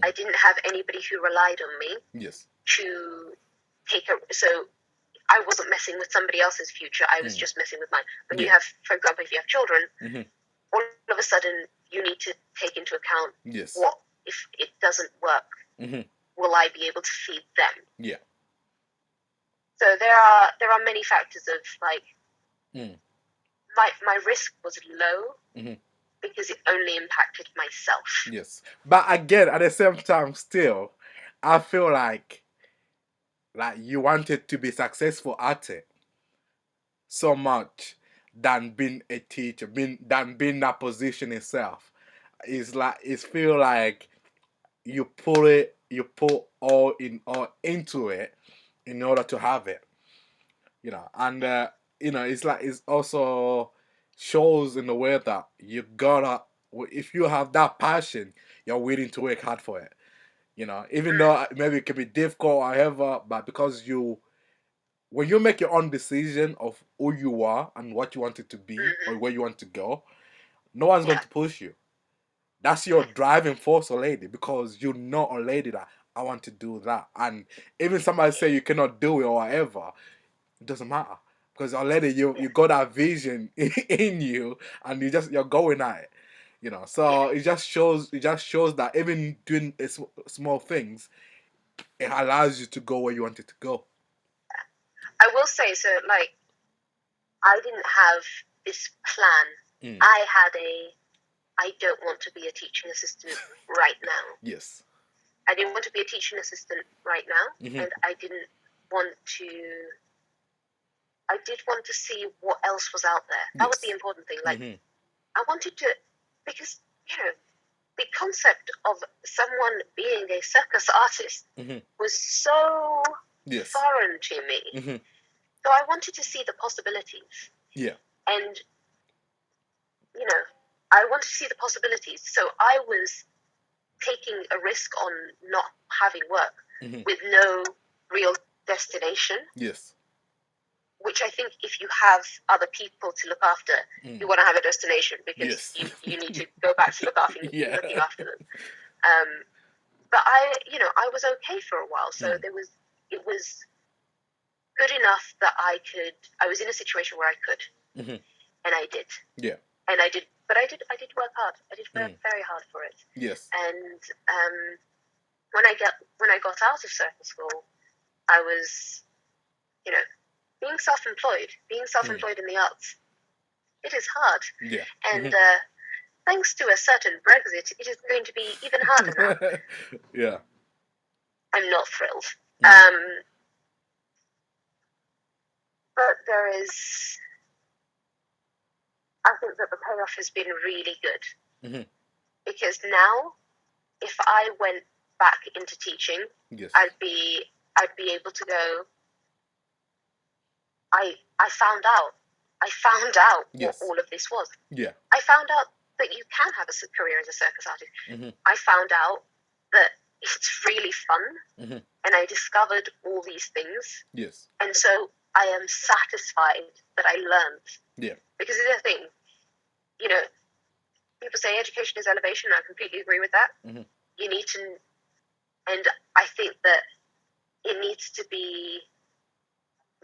I didn't have anybody who relied on me. Yes. To take so I wasn't messing with somebody else's future. I was just messing with mine. When you have, for example, if you have children, all of a sudden you need to take into account what if it doesn't work? Will I be able to feed them? Yeah. So there are many factors of like my risk was low because it only impacted myself. Yes. But again, at the same time, still, I feel like you wanted to be successful at it so much than being a teacher, than being that position itself. It's feel like you put all into it in order to have it. You know, and you know, it's also shows in the way that you gotta, if you have that passion, you're willing to work hard for it. You know, even though maybe it can be difficult or whatever, but because when you make your own decision of who you are and what you want it to be or where you want to go, no one's going to push you. That's your driving force already, because you know already that I want to do that. And even somebody say you cannot do it or whatever, it doesn't matter, because already you got that vision in you, and you're going at it. You know, so it just shows that even doing small things, it allows you to go where you want it to go. I will say, so like, I didn't have this plan. I don't want to be a teaching assistant right now. Yes. I didn't want to be a teaching assistant right now, and I didn't want to. I did want to see what else was out there. That was the important thing. Like, I wanted to, because you know, the concept of someone being a circus artist was so foreign to me. So I wanted to see the possibilities. Yeah. And, you know, I wanted to see the possibilities. So I was taking a risk on not having work with no real destination. Yes. Which I think if you have other people to look after, you want to have a destination because Yes. you need to go back to looking after them. But I was okay for a while. So it was good enough that I was in a situation where I could, and I did. Yeah. And I did work hard. I did work very hard for it. Yes. And when I got out of circus school, I was, being self-employed in the arts. It is hard. Yeah. And thanks to a certain Brexit, it is going to be even harder now. Yeah. I'm not thrilled. But I think that the payoff has been really good. Because now, if I went back into teaching, I'd be able to go. I found out what all of this was. Yeah. I found out that you can have a career as a circus artist. I found out that it's really fun, and I discovered all these things. Yes. And so I am satisfied that I learned. Yeah. Because it's a thing, people say education is elevation, and I completely agree with that. You need to, and I think that it needs to be,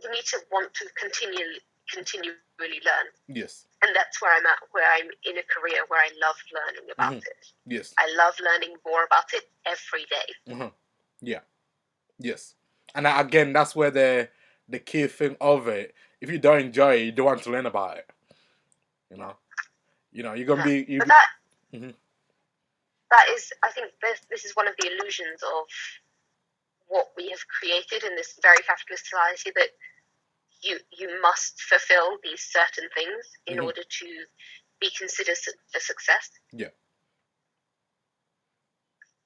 you need to want to continually learn. Yes. And that's where I'm at, where I'm in a career where I love learning about it. Yes. I love learning more about it every day. Yeah. Yes. And again, that's where the key thing of it, if you don't enjoy it, you don't want to learn about it. You're going to be... But that is, I think this is one of the illusions of what we have created in this very capitalist society, that you must fulfill these certain things in order to be considered a success. Yeah.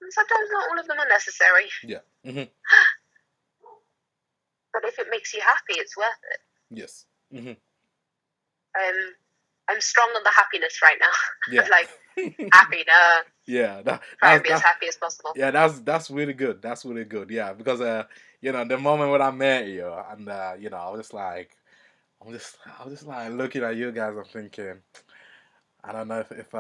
And sometimes not all of them are necessary. Yeah. But if it makes you happy, it's worth it. Yes. I'm strong on the happiness right now. Yeah. I'm like, happy now. Yeah. Try and be as happy as possible. Yeah, that's really good. That's really good. Yeah, because the moment when I met you, and I was just like, looking at you guys. I'm thinking, I don't know if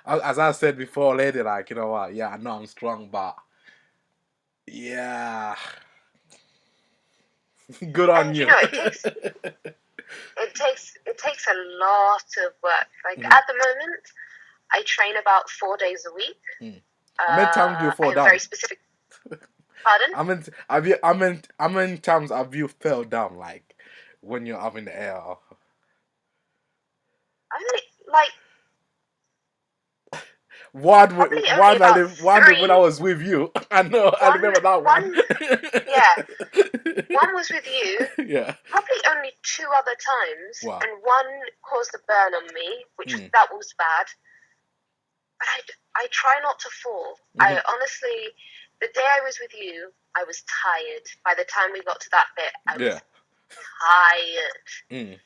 as I said before, lady, like, you know what? Yeah, I know I'm strong, but yeah, good on you. It takes a lot of work. Like at the moment, I train about 4 days a week. How many times do you fall down? Very specific. Pardon? How many times have you fell down, like when you're up in the air? One when I was with you. I know. I remember that one. Yeah. One was with you. Yeah. Probably only 2 other times. Wow. And one caused a burn on me, which that was bad. But I try not to fall. I honestly, the day I was with you, I was tired. By the time we got to that bit, I was tired. And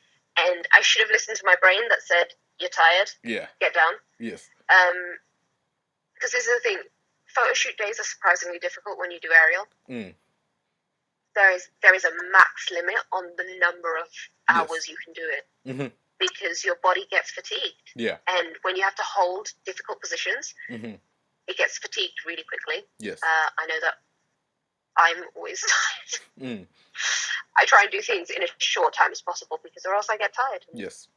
I should have listened to my brain that said, "You're tired. Yeah. Get down." Yes. Because this is the thing, photo shoot days are surprisingly difficult when you do aerial. There is a max limit on the number of hours you can do it. Because your body gets fatigued. Yeah. And when you have to hold difficult positions, it gets fatigued really quickly. Yes. I know that I'm always tired. I try and do things in as short time as possible because or else I get tired. Yes.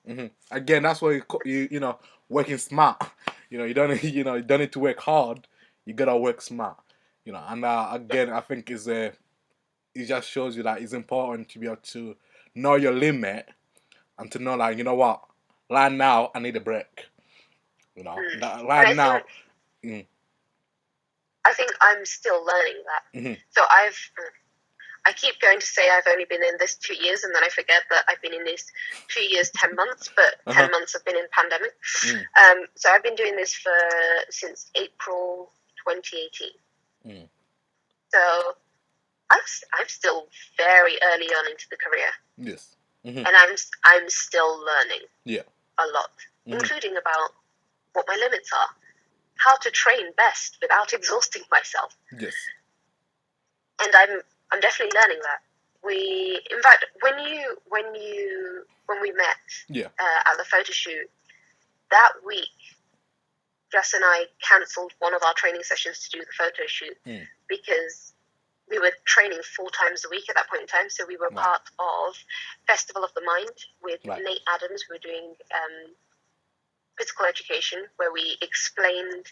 Again, that's why you working smart. You don't need to work hard. You gotta work smart. And again, I think it just shows you that it's important to be able to know your limit and to know, like, you know what, right now I need a break. Right now. I think I'm still learning that. So I keep going to say I've only been in this 2 years, and then I forget that I've been in this 2 years, 10 months, but 10 months have been in pandemic. So I've been doing this since April 2018. So I'm still very early on into the career. Yes. Mm-hmm. and I'm still learning a lot, including about what my limits are, how to train best without exhausting myself. Yes. And I'm definitely learning that. In fact, when we met at the photo shoot that week, Jess and I cancelled one of our training sessions to do the photo shoot because we were training 4 times a week at that point in time. So we were part of Festival of the Mind with Nate Adams. We were doing physical education where we explained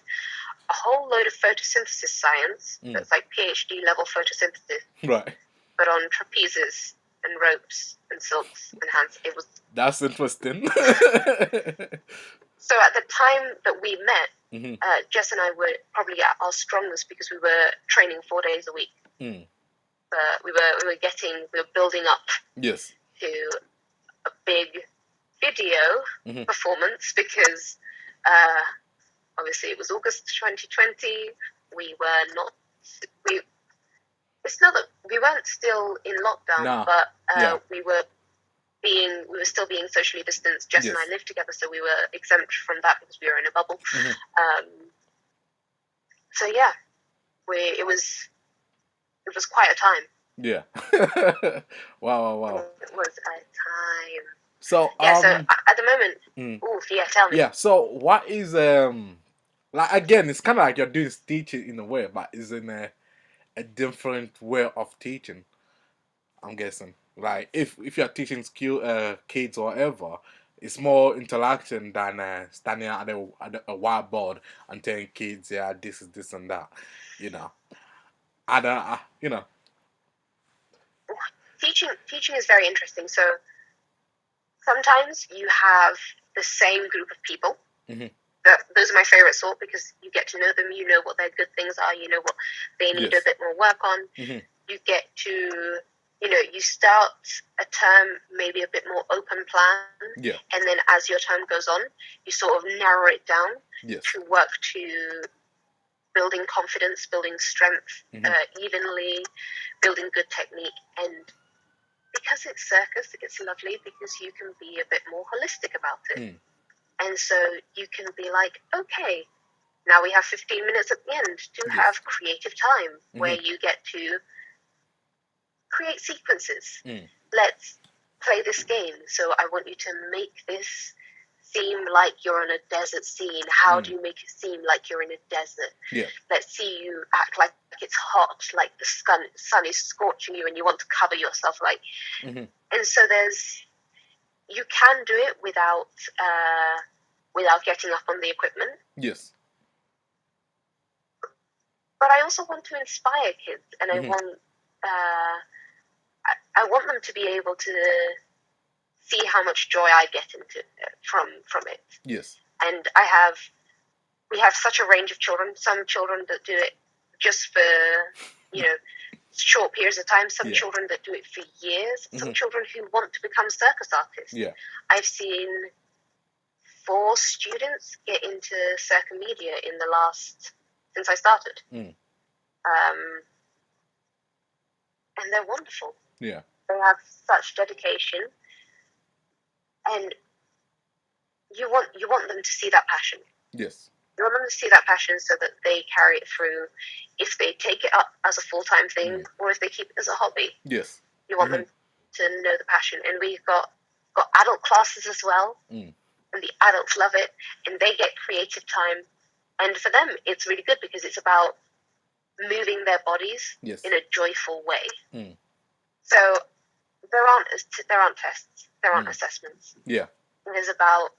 a whole load of photosynthesis science. That's like PhD level photosynthesis. Right. But on trapezes and ropes and silks and hands. That's interesting. So at the time that we met, Jess and I were probably at our strongest because we were training 4 days a week. But we were building up to a big video performance because obviously it was August 2020. It's not that we weren't still in lockdown, but we were still being socially distanced. Jess and I lived together, so we were exempt from that because we were in a bubble. So yeah, it was quite a time. Yeah. Wow. It was a time. So so at the moment, tell me. Yeah. So what is like, again, it's kind of like you're doing teaching in a way, but it's in a different way of teaching. I'm guessing. Like if you're teaching kids or whatever, it's more interaction than standing at a whiteboard and telling kids, yeah, this is this and that. You know. Teaching is very interesting. So sometimes you have the same group of people. Those are my favorite sort because you get to know them. You know what their good things are. You know what they need a bit more work on. You get to, you start a term maybe a bit more open plan. And then as your term goes on, you sort of narrow it down to work to building confidence, building strength evenly, building good technique. And because it's circus, it's lovely because you can be a bit more holistic about it. And so you can be like, okay, now we have 15 minutes at the end to have creative time where you get to create sequences. Let's play this game. So I want you to make this seem like you're on a desert scene. How do you make it seem like you're in a desert? Let's see you act like it's hot, like the sun is scorching you and you want to cover yourself. And so you can do it without getting up on the equipment. But I also want to inspire kids, and I want them to be able to see how much joy I get from it. And we have such a range of children. Some children that do it just for short periods of time. Some children that do it for years. Some children who want to become circus artists. I've seen 4 students get into circomedia since I started. And they're wonderful. They have such dedication, and you want them to see that passion. You want them to see that passion so that they carry it through. If they take it up as a full-time thing, or if they keep it as a hobby. You want them to know the passion. And we've got adult classes as well, and the adults love it, and they get creative time. And for them, it's really good because it's about moving their bodies in a joyful way. So there aren't tests, there aren't assessments. It is about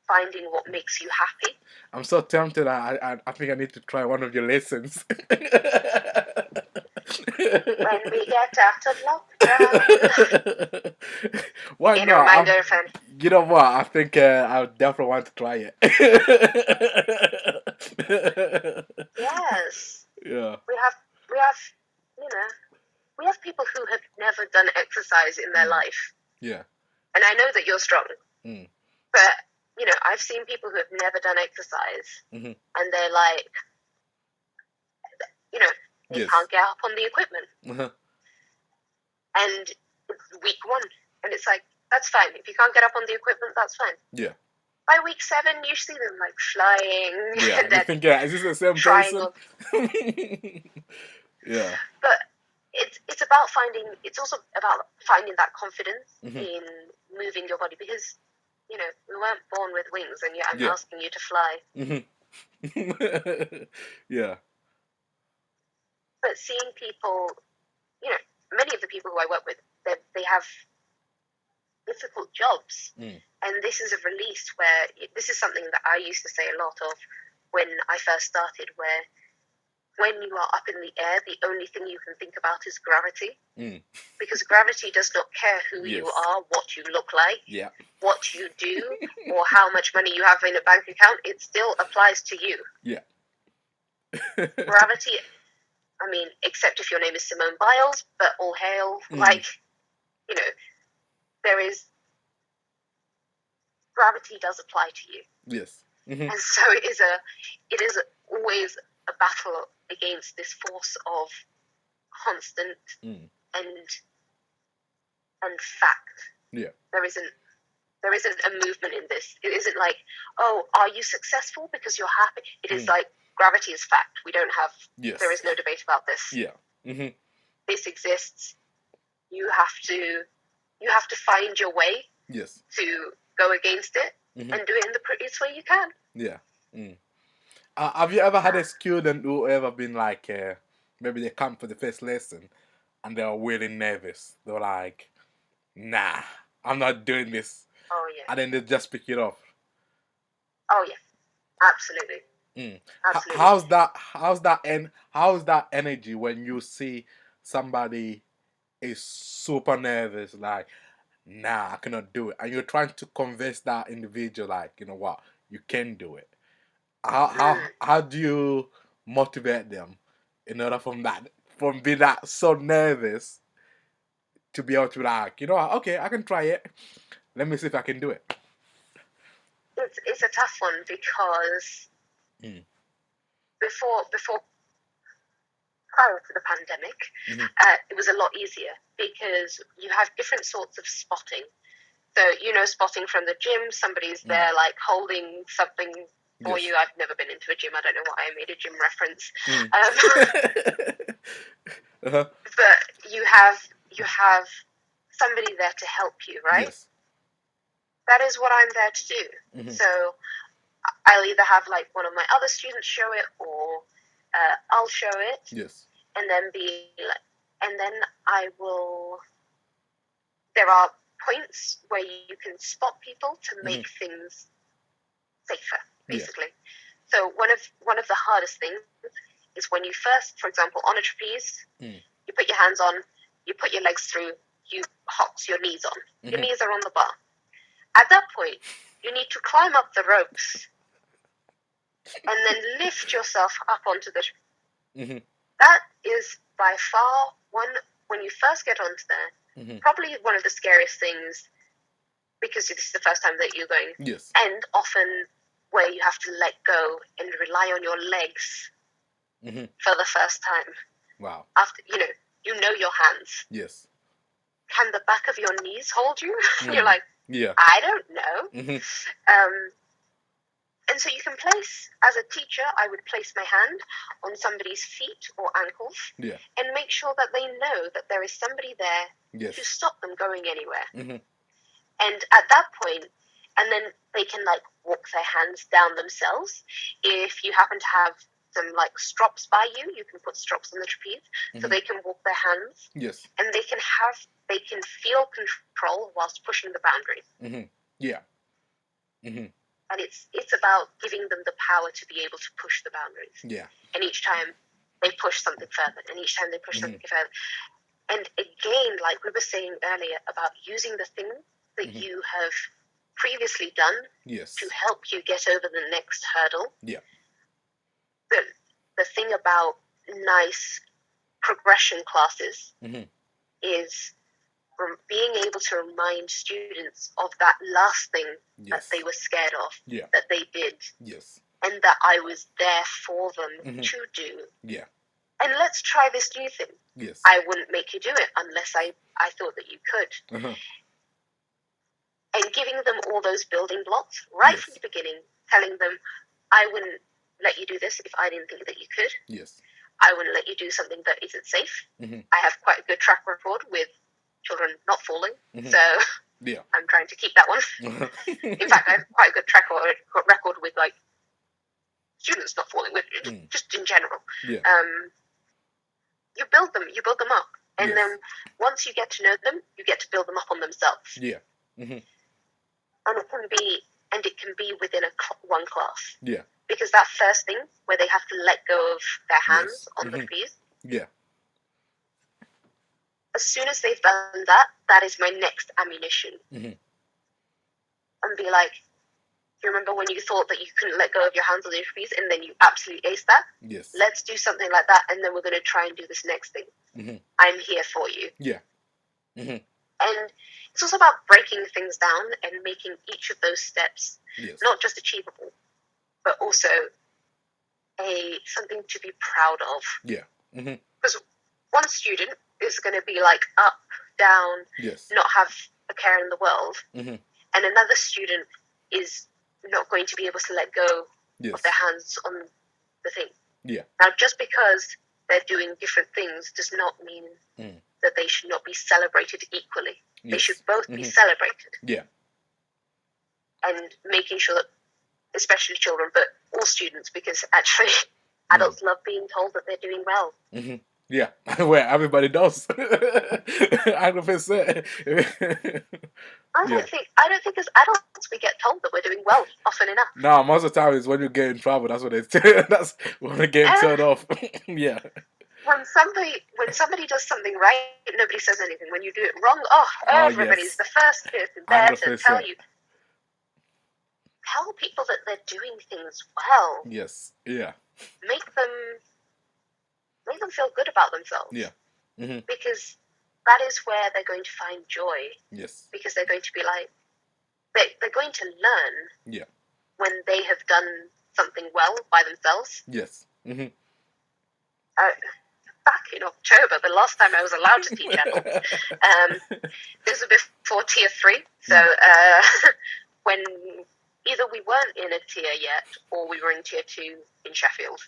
finding what makes you happy. I'm so tempted. I think I need to try one of your lessons. When we get out of lockdown. Why In not? a reminder, friend. You know what? I think I definitely want to try it. Yes. Yeah. We have people who have never done exercise in their life. Yeah. And I know that you're strong. But, I've seen people who have never done exercise. And they're like, they can't get up on the equipment. And it's week 1. And it's like, that's fine. If you can't get up on the equipment, that's fine. Yeah. By week 7, you see them like flying. Yeah. And You then think, yeah, is this the same trying person? on. Yeah. But it's about finding. It's also about finding that confidence Mm-hmm. in moving your body, because we weren't born with wings, and yet I'm Yeah. asking you to fly. Mm-hmm. Yeah. But seeing people, many of the people who I work with, they have difficult jobs. And this is a release where this is something that I used to say a lot of when I first started, where when you are up in the air, the only thing you can think about is gravity. Because gravity does not care who you are, what you look like, what you do, or how much money you have in a bank account. It still applies to you. Yeah. Gravity, I mean, except if your name is Simone Biles, but all hail, there is, gravity does apply to you. Yes. Mm-hmm. And so it is always a battle against this force of constant and fact. Yeah. There isn't a movement in this. It isn't like, oh, are you successful because you're happy? It is like, gravity is fact. We don't have. Yes. There is no debate about this. Yeah. Mm-hmm. This exists. You have to find your way. Yes. To go against it and do it in the prettiest way you can. Yeah. Have you ever had a student who ever been like, maybe they come for the first lesson and they are really nervous? They're like, nah, I'm not doing this. Oh yeah. And then they just pick it up. Oh yeah, absolutely. Absolutely. How's that energy when you see somebody is super nervous, like, nah, I cannot do it, and you're trying to convince that individual, like, you know what, you can do it. How do you motivate them in order from being that so nervous to be able to be like, you know what, okay, I can try it. Let me see if I can do it. It's a tough one because before prior to the pandemic, it was a lot easier because you have different sorts of spotting. So, spotting from the gym, somebody's there like holding something for you. I've never been into a gym. I don't know why I made a gym reference. But you have somebody there to help you, right? Yes. That is what I'm there to do. So I'll either have like one of my other students show it, or I'll show it. Yes. And then I will. There are points where you can spot people to make things safer, basically. So one of the hardest things is when you first, for example, on a trapeze, you put your hands on, you put your legs through, you hox your knees on. Your knees are on the bar. At that point, you need to climb up the ropes and then lift yourself up onto the. That is by far when you first get onto there, probably one of the scariest things, because this is the first time that you're going. Yes. And often where you have to let go and rely on your legs for the first time. Wow. After you know your hands. Yes. Can the back of your knees hold you? You're like, yeah. I don't know. And so you can place, as a teacher, I would place my hand on somebody's feet or ankles and make sure that they know that there is somebody there to stop them going anywhere. And at that point, and then they can like walk their hands down themselves. If you happen to have some like strops by you, you can put strops on the trapeze so they can walk their hands. Yes. And they can feel control whilst pushing the boundaries. Yeah. And it's about giving them the power to be able to push the boundaries. Yeah. And each time they push something further, and each time they push something further. And again, like we were saying earlier about using the things that you have previously done to help you get over the next hurdle. Yeah. The thing about nice progression classes is being able to remind students of that last thing that they were scared of, that they did, and that I was there for them to do. Yeah. And let's try this new thing. Yes. I wouldn't make you do it unless I thought that you could. and giving them all those building blocks right from the beginning, telling them, I wouldn't let you do this if I didn't think that you could. Yes. I wouldn't let you do something that isn't safe. Mm-hmm. I have quite a good track record with children not falling, so yeah. I'm trying to keep that one. In fact, I have quite a good track record with like students not falling, with just in general. Yeah. You build them up, and then once you get to know them, you get to build them up on themselves. Yeah. Mm-hmm. And it can be within one class. Yeah. Because that first thing where they have to let go of their hands on the fees. Yeah. As soon as they've done that, that is my next ammunition. And be like, you remember when you thought that you couldn't let go of your hands on your feet and then you absolutely aced that? Yes. Let's do something like that, and then we're going to try and do this next thing. I'm here for you. Yeah. And it's also about breaking things down and making each of those steps not just achievable, but also something to be proud of. Yeah. Because one student is going to be like up, down, not have a care in the world, and another student is not going to be able to let go of their hands on the thing. Yeah. Now, just because they're doing different things does not mean that they should not be celebrated equally. They should both be celebrated. Yeah. And making sure that, especially children, but all students, because actually adults love being told that they're doing well. Yeah, well, everybody does. 100%. I don't think as adults we get told that we're doing well often enough. No, most of the time it's when you get in trouble. That's what that's when they get turned off. Yeah. When somebody does something right, nobody says anything. When you do it wrong, everybody's the first person there 100%. To tell you. Tell people that they're doing things well. Yes. Yeah. Make them feel good about themselves. Yeah. Because that is where they're going to find joy. Yes. Because they're going to be like, they're going to learn. Yeah. When they have done something well by themselves. Yes. Back in October, the last time I was allowed to teach adults, this was before Tier 3. So when either we weren't in a tier yet or we were in Tier 2 in Sheffield.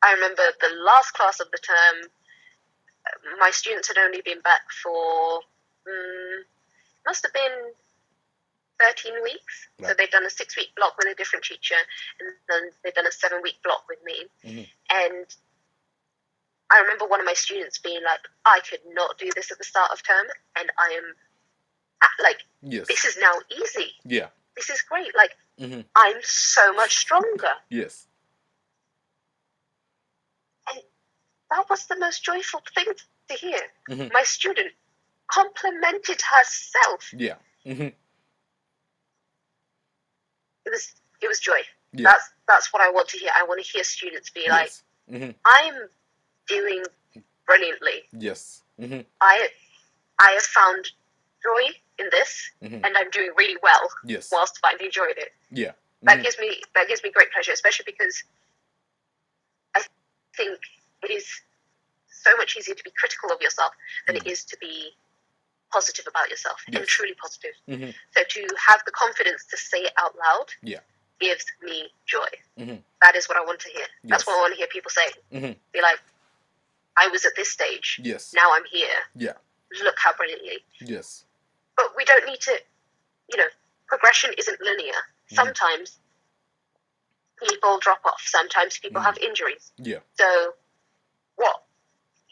I remember the last class of the term, my students had only been back for, must have been 13 weeks. Right. So they'd done a 6-week block with a different teacher, and then they'd done a 7-week block with me. And I remember one of my students being like, I could not do this at the start of term, and I am like, this is now easy. Yeah. This is great. Like, I'm so much stronger. Yes. And that was the most joyful thing to hear. My student complimented herself. Yeah. It was joy. Yeah. That's what I want to hear. I want to hear students be like, I'm doing brilliantly. Yes. I have found joy in this, and I'm doing really well. Yes. Whilst finding joy in it. Yeah. That gives me great pleasure, especially because I think it is so much easier to be critical of yourself than it is to be positive about yourself and truly positive. So to have the confidence to say it out loud gives me joy. That is what I want to hear. That's what I want to hear people say. Be like, I was at this stage. Yes. Now I'm here. Yeah. Look how brilliantly. Yes. But we don't need to, progression isn't linear. Sometimes people drop off. Sometimes people have injuries. Yeah. So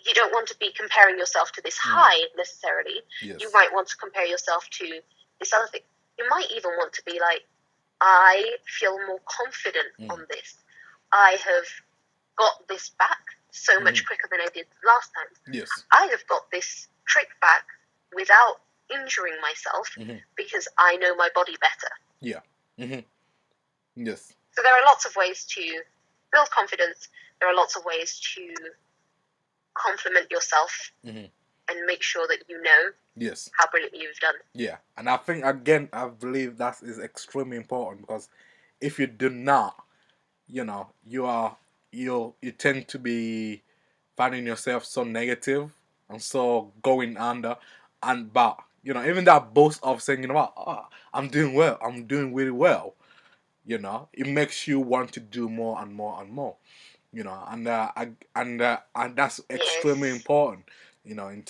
you don't want to be comparing yourself to this high necessarily. Yes. You might want to compare yourself to this other thing. You might even want to be like, I feel more confident on this. I have got this back so much quicker than I did last time. Yes. I have got this trick back without injuring myself because I know my body better. Yeah. Yes. So there are lots of ways to build confidence. There are lots of ways to compliment yourself and make sure that you know how brilliantly you've done. Yeah. And I think, again, I believe that is extremely important, because if you do not, you tend to be finding yourself so negative and so going under, but even that boast of saying, what, I'm doing well, I'm doing really well, it makes you want to do more and more and more, and that's extremely Yes. important,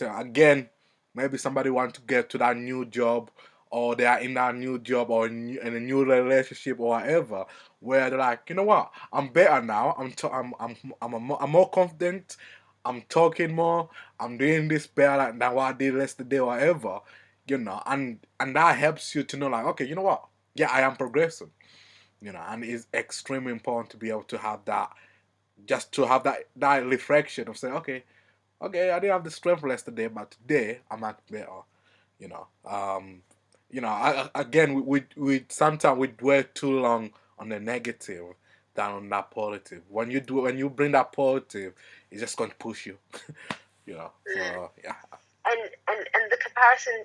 again, maybe somebody want to get to that new job, or they are in that new job, or in a new relationship or whatever, where they're like, what, I'm better now, I'm more confident, I'm talking more, I'm doing this better than what I did yesterday or whatever, and that helps you to know, like, okay, what, yeah, I am progressing, and it's extremely important to be able to have that, just to have that reflection of saying, okay, I didn't have the strength yesterday, but today I'm much better. You know, again, we sometimes we dwell too long on the negative than on that positive. When you bring that positive, it's just going to push you. Mm. So yeah. And the comparison,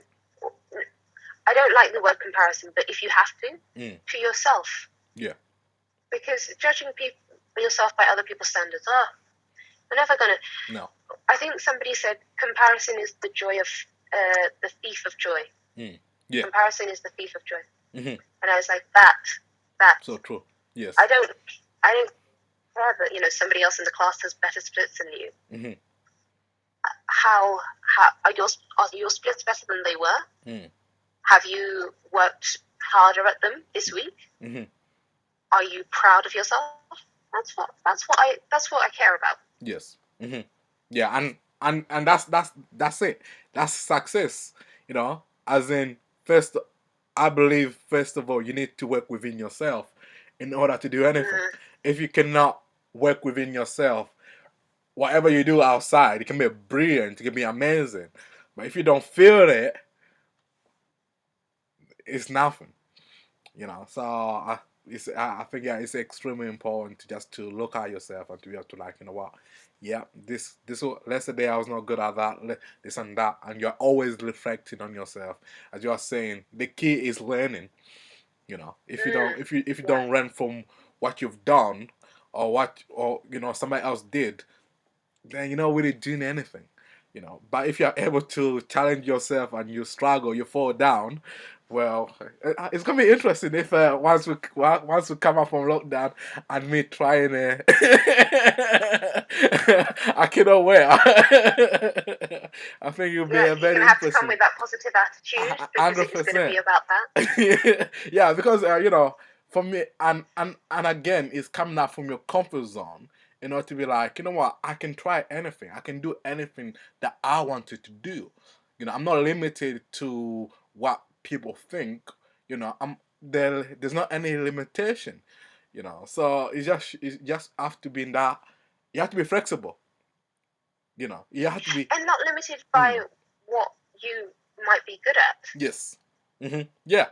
I don't like the word comparison, but if you have to yourself. Yeah. Because judging yourself by other people's standards, we're never gonna. No. I think somebody said comparison is the joy of the thief of joy. Yeah. Comparison is the thief of joy. Mm-hmm. And I was like, that. So true. Yes. I don't care that somebody else in the class has better splits than you. Mm-hmm. How are your splits better than they were? Have you worked harder at them this week? Mm-hmm. Are you proud of yourself? That's what I care about. Yes. Mm-hmm. Yeah, and that's it. That's success. As in, first, I believe first of all you need to work within yourself in order to do anything. If you cannot work within yourself, whatever you do outside, it can be brilliant, it can be amazing, but if you don't feel it, it's nothing. So I think, yeah, it's extremely important to just to look at yourself and to be able to, like, what, yeah, this yesterday I was not good at that, this and that, and you're always reflecting on yourself. As you are saying, the key is learning. If you don't learn from what you've done, or somebody else did, then you're not really doing anything. But if you're able to challenge yourself and you struggle, you fall down, well, it's gonna be interesting if once we come up from lockdown and me trying I cannot wait. I think it'll be a You're very gonna have to come interesting. with that positive attitude, because it's gonna be 100%. about that. Yeah, because for me, and again, it's coming out from your comfort zone, to be like, what, I can try anything, I can do anything that I wanted to do. I'm not limited to what people think. There's not any limitation. So it just have to be in that. You have to be flexible. You have to be. And not limited by what you might be good at. Yes. Yeah.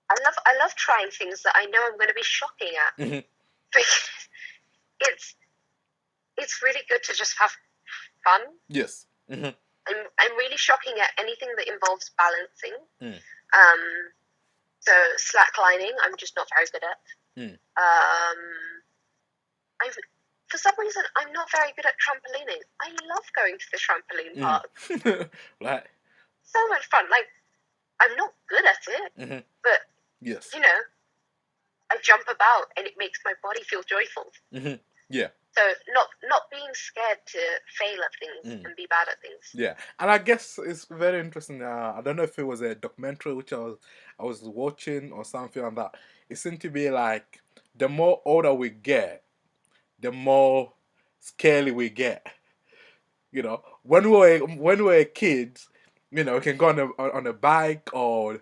I love trying things that I know I'm going to be shocking at. Because it's really good to just have fun. Yes. I'm really shocking at anything that involves balancing. So slacklining, I'm just not very good at. For some reason, I'm not very good at trampolining. I love going to the trampoline park. Right. So much fun. Like, I'm not good at it, but yes, I jump about and it makes my body feel joyful. Yeah. So not being scared to fail at things and be bad at things. Yeah, and I guess it's very interesting. I don't know if it was a documentary which I was watching or something like that. It seemed to be like the more older we get, the more scary we get. When we were kids, we can go on a bike, or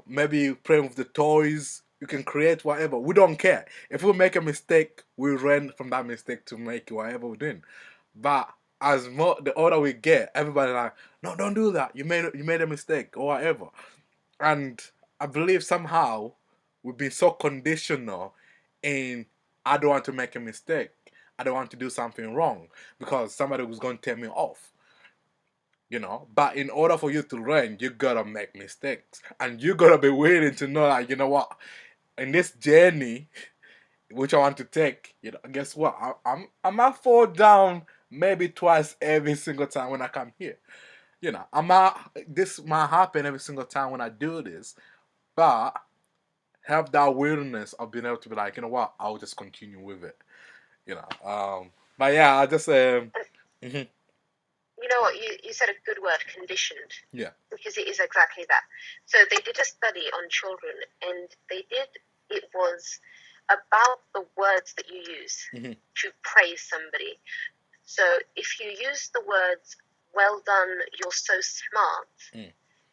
maybe playing with the toys. You can create whatever. We don't care if we make a mistake. We run from that mistake to make whatever we're doing. But as the older we get, everybody like, no, don't do that. You made a mistake or whatever. And I believe somehow we've been so conditional in, I don't want to make a mistake. I don't want to do something wrong because somebody was going to tell me off. But in order for you to learn, you gotta make mistakes, and you gotta be willing to know, like, what, in this journey, which I want to take, guess what? I might fall down maybe twice every single time when I come here. This might happen every single time when I do this, but have that willingness of being able to be like, you know what, I'll just continue with it. But yeah, I just mhm, You know what? You said a good word, conditioned. yeah, Because it is exactly that. So they did a study on children, and it was about the words that you use mhm, to praise somebody. So if you use the words, well done, you're so smart, mm,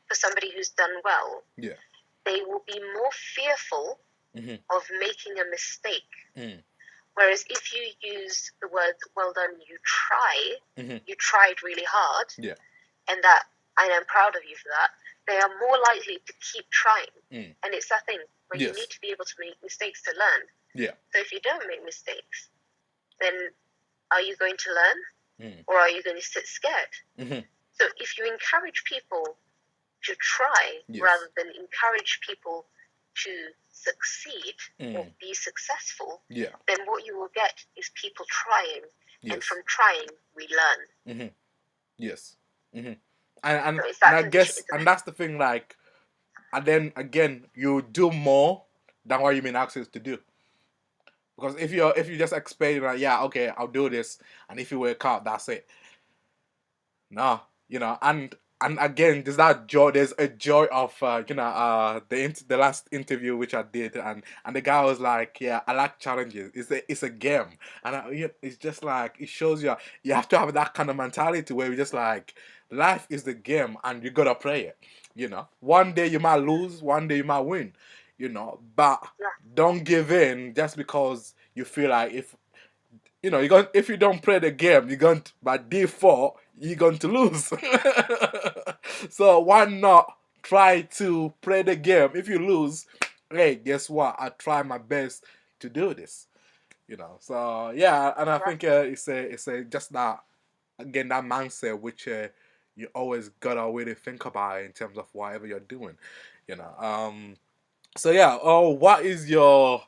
for somebody who's done well, yeah, they will be more fearful mhm, of making a mistake. mm, Whereas if you use the words, well done, mhm, you tried really hard, yeah, and that I am proud of you for that, they are more likely to keep trying. mm, And it's that thing where you yes, need to be able to make mistakes to learn. yeah, So if you don't make mistakes, then are you going to learn, mm, or are you going to sit scared? mhm, So if you encourage people to try yes, rather than encourage people to succeed or mm, be successful, yeah, then what you will get is people trying. And yes, from trying, we learn. mhm, yes, mhm. And So it's and that I condition, guess, isn't and it? that's the thing, like, and then again, you do more than what you've been asked to do. Because if you just expect like, yeah, okay, I'll do this, and if you work out, that's it. No, and again, there's that joy. There's a joy of the last interview which I did, and the guy was like, yeah, I like challenges. It's a game, and it's just like it shows you have to have that kind of mentality where you just like life is the game and you gotta play it. One day you might lose, one day you might win. But Yeah, don't give in just because you feel like if you don't play the game, you're going to, by default, you're going to lose. So why not try to play the game? If you lose, hey, guess what? I try my best to do this. So yeah, and I yeah. think it's a just that, again, that mindset which you always gotta really think about in terms of whatever you're doing. So yeah. Oh, what is your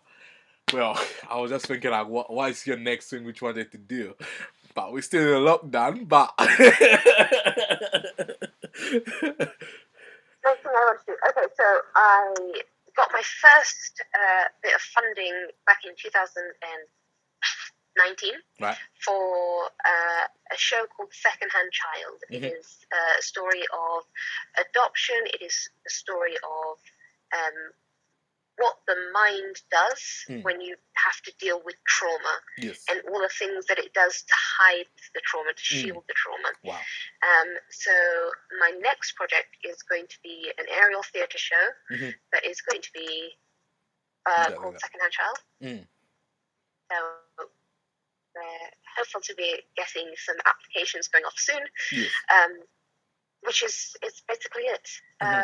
well, I was just thinking like, what is your next thing which you wanted to do? But we're still in lockdown. But Next thing I want to do. Okay, so I got my first bit of funding back in 2019 right, for a show called Secondhand Child. It mm-hmm. is a story of adoption. It is a story of what the mind does when you have to deal with trauma, Yes, and all the things that it does to hide the trauma, to shield the trauma. wow, So my next project is going to be an aerial theatre show mm-hmm. that is going to be called that. Secondhand Child. Mm. So we're hopeful to be getting some applications going off soon. Yes, Which is it's basically it. mm-hmm.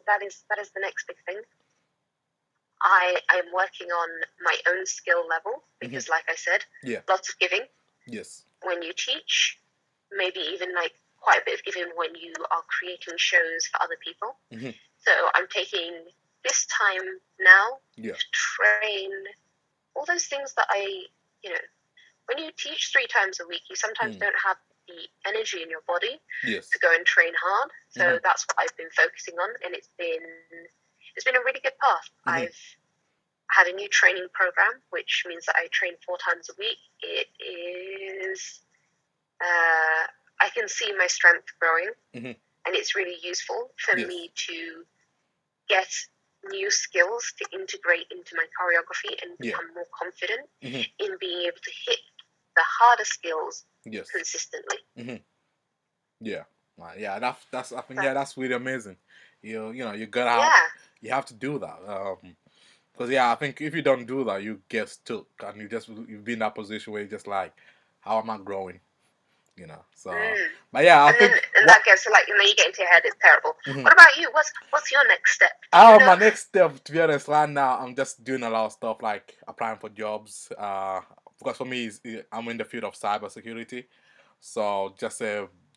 That is the next big thing. I'm working on my own skill level because, like I said, Yeah, lots of giving yes, when you teach, maybe even like quite a bit of giving when you are creating shows for other people. mm-hmm. So I'm taking this time now Yeah, to train all those things that when you teach 3 times a week, you sometimes don't have the energy in your body yes, to go and train hard. So that's what I've been focusing on, and it's been a really good path. I've had a new training program, which means that I train 4 times a week. It is I can see my strength growing, and it's really useful for yes, me to get new skills to integrate into my choreography and yeah, become more confident mm-hmm. in being able to hit the harder skills Yes, consistently. Yeah, yeah. That's I think So, yeah, that's really amazing. You gotta yeah, you have to do that. Because yeah, I think if you don't do that, you get stuck, and you've been in that position where you're just like, how am I growing? So, but yeah, I and then think that gets like you get into your head. It's terrible. Mhm. What about you? What's your next step? Do you know? My next step, to be honest, right now I'm just doing a lot of stuff like applying for jobs. Because for me, I'm in the field of cybersecurity, so just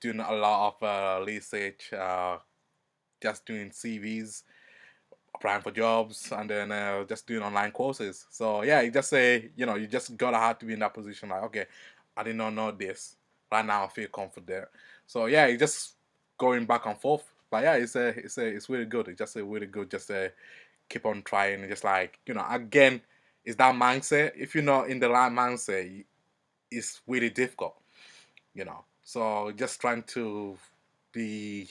doing a lot of research, just doing CVs, applying for jobs, and then just doing online courses. So yeah, you just say, you just gotta have to be in that position. Like, okay, I did not know this. Right now, I feel confident. So yeah, you just going back and forth. But yeah, it's really good. It's just a really good. Just keep on trying. And just like again, it's that mindset. If you're not in the right mindset, it's really difficult. So just trying to be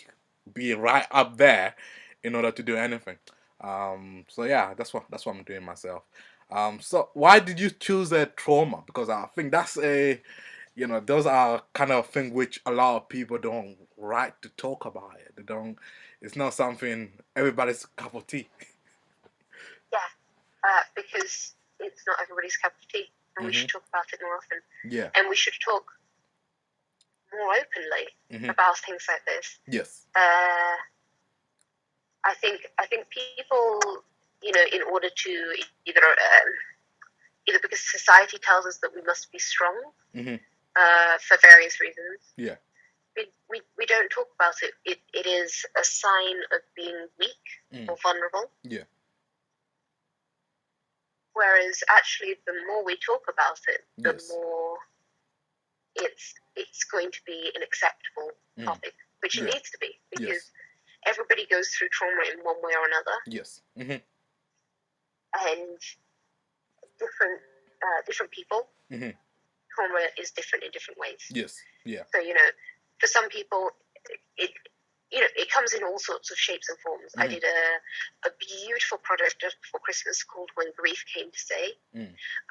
be right up there in order to do anything. So yeah, that's what I'm doing myself. So why did you choose a trauma? Because I think that's a those are kind of thing which a lot of people don't like to talk about it. They don't. It's not something everybody's cup of tea. Yeah, because it's not everybody's cup of tea, and we should talk about it more often. Yeah. And we should talk more openly about things like this. Yes. I think people, in order to either because society tells us that we must be strong for various reasons. Yeah. We don't talk about it. It is a sign of being weak or vulnerable. Yeah. Whereas actually, the more we talk about it, the more it's going to be an acceptable topic, which it needs to be, because everybody goes through trauma in one way or another. Yes. And different people, trauma is different in different ways. Yes. Yeah. So for some people, it comes in all sorts of shapes and forms. I did a beautiful project just before Christmas called "When Grief Came to Stay,"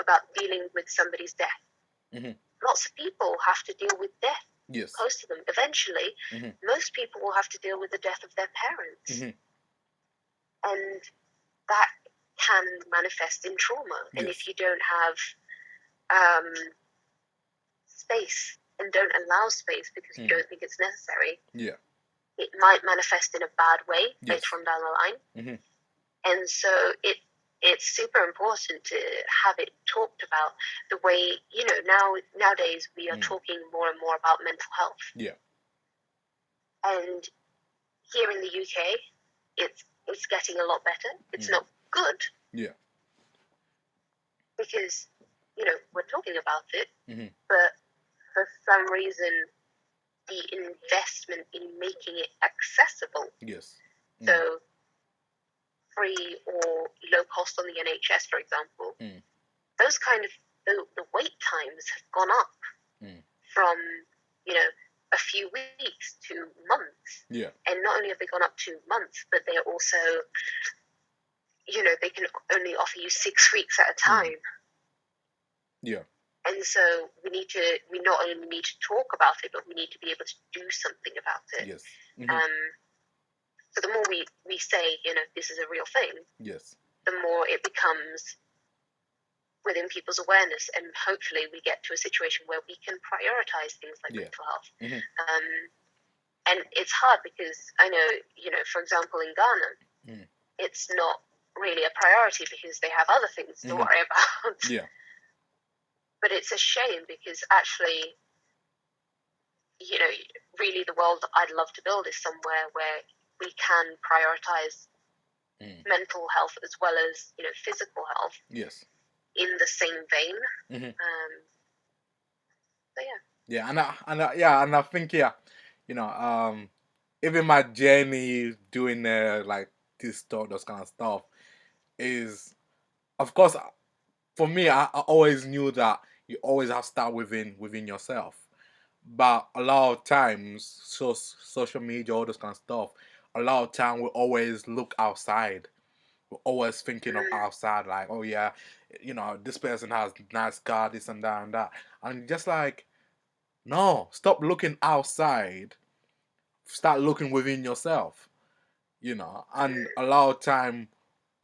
about dealing with somebody's death. Lots of people have to deal with death. Yes. Close to them. Eventually, most people will have to deal with the death of their parents. And that can manifest in trauma. And if you don't have space and don't allow space because you don't think it's necessary, it might manifest in a bad way later on down the line. And so it's super important to have it talked about the way, nowadays we are talking more and more about mental health. Yeah. And here in the UK, it's getting a lot better. It's not good. Yeah. Because, we're talking about it, but for some reason, the investment in making it accessible. Yes. So free or low cost on the NHS, for example, those kind of the wait times have gone up from a few weeks to months. Yeah. And not only have they gone up to months, but they're also they can only offer you 6 weeks at a time. Yeah. And so we not only need to talk about it, but we need to be able to do something about it. Yes. So the more we say, this is a real thing, yes, the more it becomes within people's awareness, and hopefully we get to a situation where we can prioritize things like mental health. And it's hard because I know, for example, in Ghana, it's not really a priority because they have other things to worry about. Yeah. But it's a shame because actually, really the world I'd love to build is somewhere where we can prioritize mental health as well as, physical health. Yes. In the same vein. So yeah, and I think even my journey doing like this stuff, those kind of stuff, is, of course, for me, I always knew that you always have to start within yourself. But a lot of times, social media, all this kind of stuff, a lot of time we always look outside. We're always thinking of outside, like, oh yeah, this person has nice car, this and that and that. And just like, no, stop looking outside. Start looking within yourself. And a lot of time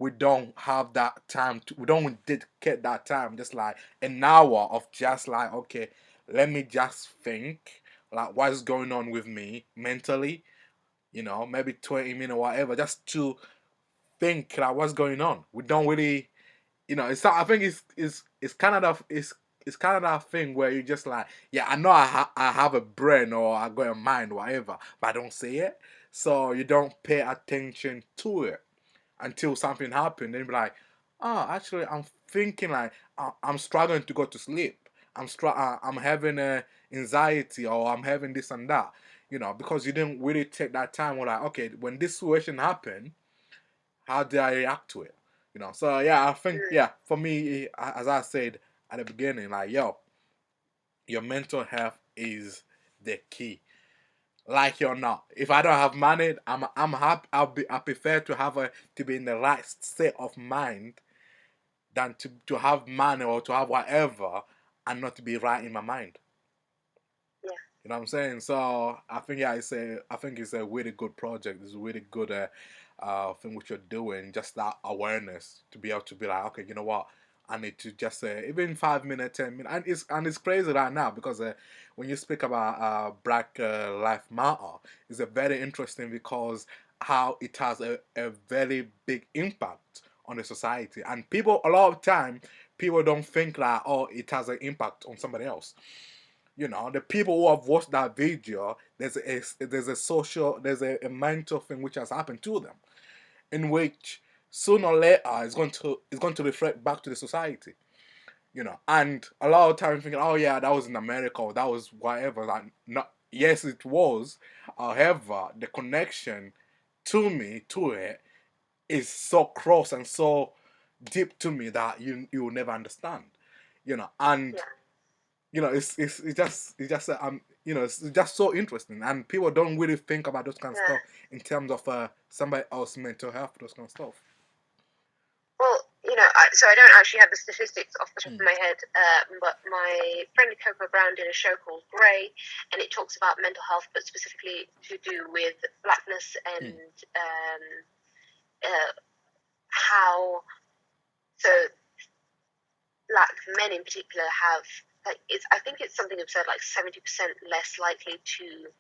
we don't have that time we don't dedicate that time, just like an hour of just like, okay, let me just think like what's going on with me mentally, maybe 20 minutes or whatever, just to think like what's going on. We don't really, it's not, I think it's kind of it's kind of that thing where you just like, yeah, I know I have a brain or I got a mind, whatever, but I don't say it. So you don't pay attention to it until something happened. Then you be like, oh, actually, I'm thinking like I'm struggling to go to sleep. I'm having a anxiety or I'm having this and that. because you didn't really take that time. We're like, okay, when this situation happened, how did I react to it? So yeah, I think, Mm. yeah, for me, as I said at the beginning, like, yo, your mental health is the key. Like it or not, if I don't have money, I'm happy. I prefer to have to be in the right state of mind than to have money or to have whatever and not to be right in my mind. Yeah. You know what I'm saying? So I think, yeah, I think it's a really good project. It's a really good thing what you're doing. Just that awareness to be able to be like, okay, you know what? I need to just even 5 minutes, 10 minutes, and it's crazy right now because when you speak about Black Life Matter, it's a very interesting because how it has a very big impact on the society, and people a lot of time people don't think that, oh, it has an impact on somebody else. The people who have watched that video, there's a social, there's a mental thing which has happened to them, in which sooner or later it's going to reflect back to the society. And a lot of time thinking, oh yeah, that was in America or that was whatever. Like, not, yes, it was. However, the connection to it is so close and so deep to me that you will never understand. And Yeah. it's just so interesting, and people don't really think about those kind of Yeah. stuff in terms of somebody else's mental health, those kind of stuff. Well, so I don't actually have the statistics off the top of Mm. my head, but my friend Coco Brown did a show called Grey, and it talks about mental health, but specifically to do with blackness and Mm. how so black men in particular have like I think it's something absurd, like 70% less likely to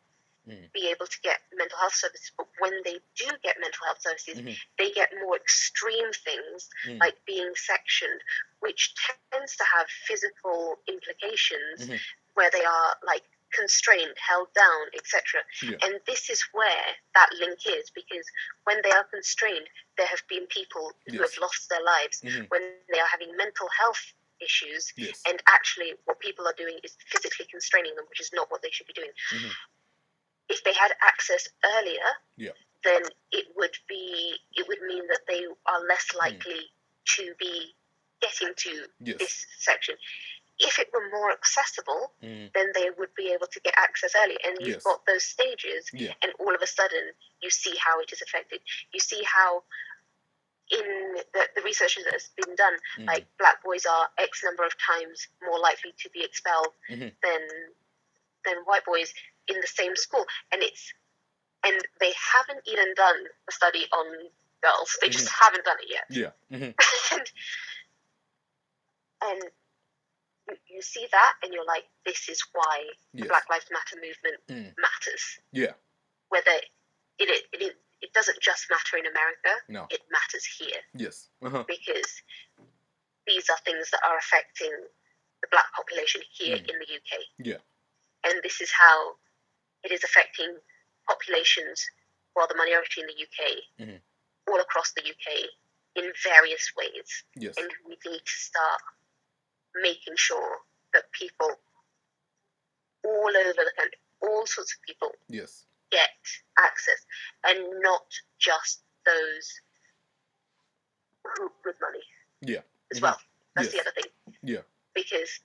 Mm. be able to get mental health services, but when they do get mental health services, Mm-hmm. they get more extreme things Mm. like being sectioned, which tends to have physical implications Mm-hmm. where they are like constrained, held down, etc. Yeah. And this is where that link is, because when they are constrained, there have been people who have Yes. lost their lives. Mm-hmm. When they are having mental health issues, Yes. and actually what people are doing is physically constraining them, which is not what they should be doing. Mm-hmm. If they had access earlier, Yeah. then it would mean that they are less likely to be getting to Yes. this section. If it were more accessible, Mm. then they would be able to get access early. And you've Yes. got those stages, Yeah. and all of a sudden you see how it is affected. You see how in the research that has been done, like black boys are X number of times more likely to be expelled Mm-hmm. than white boys in the same school. And they haven't even done a study on girls. They just haven't done it yet. Yeah. Mm-hmm. and you see that, and you're like, this is why the Yes. Black Lives Matter movement matters. Yeah. Whether it doesn't just matter in America, No. it matters here. Yes. Uh-huh. Because these are things that are affecting the black population here in the UK. Yeah. And this is how it is affecting populations who are the minority in the UK, all across the UK, in various ways. Yes. And we need to start making sure that people all over the country, all sorts of people, Yes. get access, and not just those who with money. Yeah. As well. That's Yes. the other thing. Yeah. Because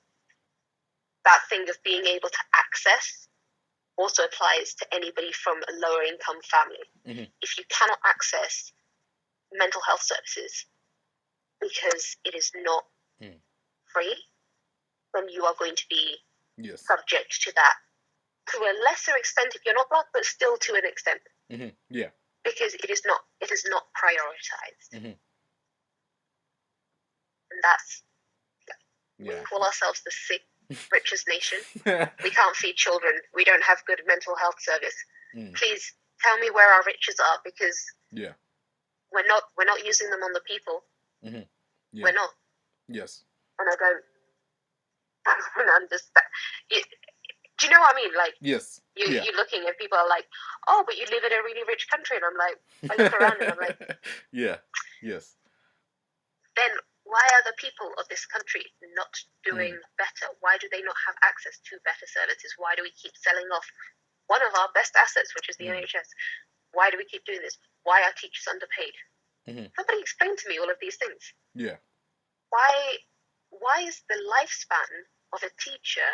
that thing of being able to access also applies to anybody from a lower income family. If you cannot access mental health services because it is not free, then you are going to be subject to that to a lesser extent if you're not black, but still to an extent. Yeah. Because it is not prioritized. And that's we call ourselves the sick richest nation. We can't feed children. We don't have good mental health service. Please tell me where our riches are, because we're not using them on the people. We're not. Yes. And I don't understand. Do you know what I mean? Like, yes. You're looking and people are like, oh, but you live in a really rich country. And I'm like, I look around and I'm like, yeah. Yes. Then why are the people of this country not doing better? Why do they not have access to better services? Why do we keep selling off one of our best assets, which is the NHS. Why do we keep doing this? Why are teachers underpaid? Somebody explain to me all of these things. Yeah. Why is the lifespan of a teacher,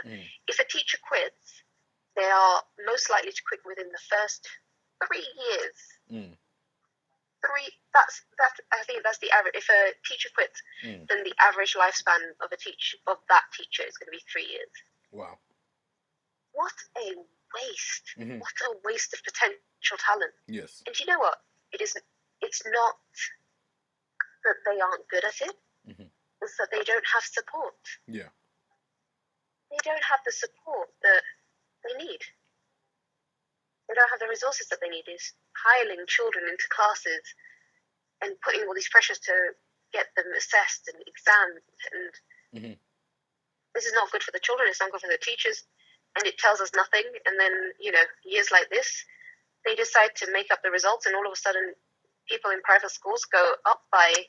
if a teacher quits, they are most likely to quit within the first 3 years. I think that's the average. If a teacher quits, then the average lifespan of that teacher is going to be 3 years. Wow. What a waste! What a waste of potential talent. Yes. And you know what? It's not that they aren't good at it. It's that they don't have support. Yeah. They don't have the support that they need. They don't have the resources that they need. Is piling children into classes and putting all these pressures to get them assessed and examined. And this is not good for the children. It's not good for the teachers. And it tells us nothing. And then, years like this, they decide to make up the results, and all of a sudden, people in private schools go up by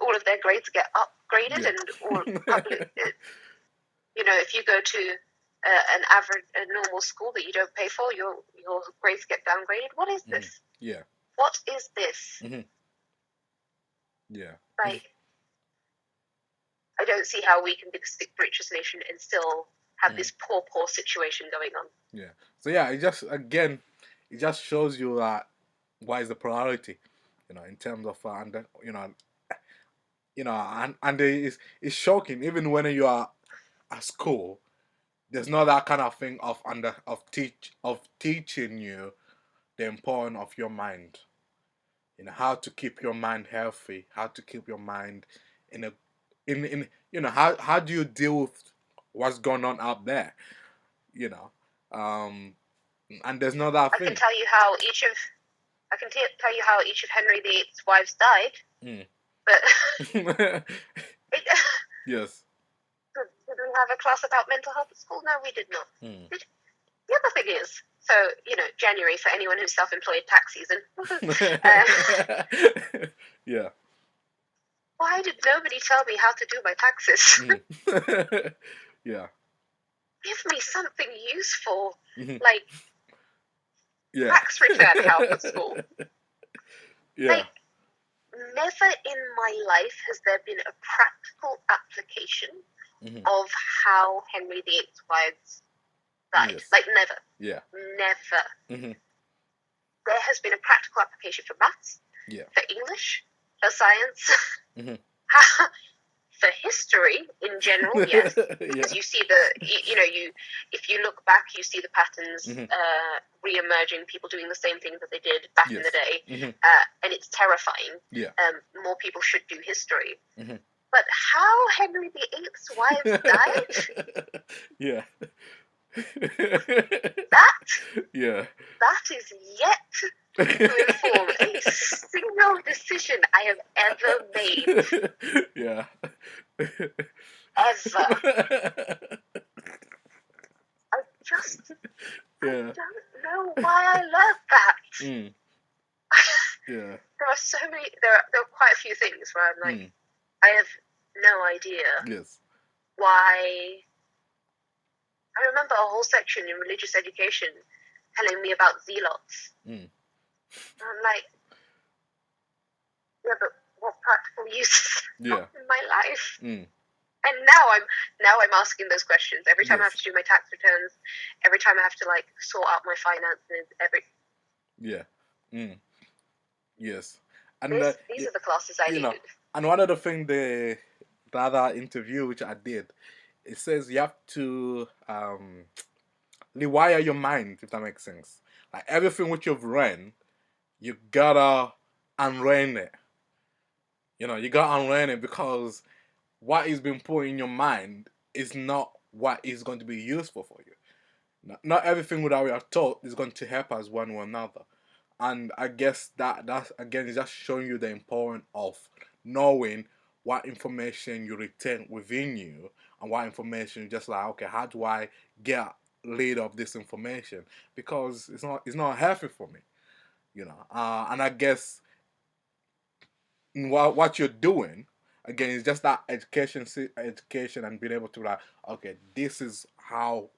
all of their grades get upgraded, and all public. If you go to a normal school that you don't pay for, your grades get downgraded. What is this? Yeah. What is this? Yeah. Like, I don't see how we can be the sixth richest nation and still have this poor situation going on. Yeah. So yeah, it just shows you that what is the priority, in terms of and it's shocking even when you are at school. There's not that kind of thing of teaching you the importance of your mind. How to keep your mind healthy, how to keep your mind how do you deal with what's going on out there, and there's not that thing. I can tell you how each of Henry VIII's wives died. But yes. Did we have a class about mental health at school? No, we did not. The other thing is, so, January for anyone who's self-employed, tax season. Yeah. Why did nobody tell me how to do my taxes? Yeah. Give me something useful, like tax return help at school. Yeah. Like, never in my life has there been a practical application of how Henry VIII's wives died. Yes. Like, never. Yeah. Never. There has been a practical application for maths, for English, for science, for history in general, yes. Because you see if you look back, you see the patterns re-emerging, people doing the same thing that they did back in the day, and it's terrifying. Yeah. More people should do history. But how Henry VIII's wives died? Yeah. That is yet to inform a single decision I have ever made. Yeah. Ever. I don't know why I love that. Yeah. There are so many. There are quite a few things where I'm like, I have no idea. Yes. Why. I remember a whole section in religious education telling me about zealots. And I'm like, yeah, but what practical use is that in my life? And now I'm asking those questions every time I have to do my tax returns, every time I have to sort out my finances, Yes. And these are the classes I needed. And one of the things the other interview which I did, it says you have to rewire your mind, if that makes sense. Like everything which you've learned, you gotta unlearn it. You gotta unlearn it because what is being put in your mind is not what is going to be useful for you. Not everything that we are taught is going to help us one or another. And I guess that's again is just showing you the importance of knowing what information you retain within you and what information you just like, okay, how do I get rid of this information? Because it's not healthy for me. And I guess what you're doing again is just that education and being able to like, okay, this is how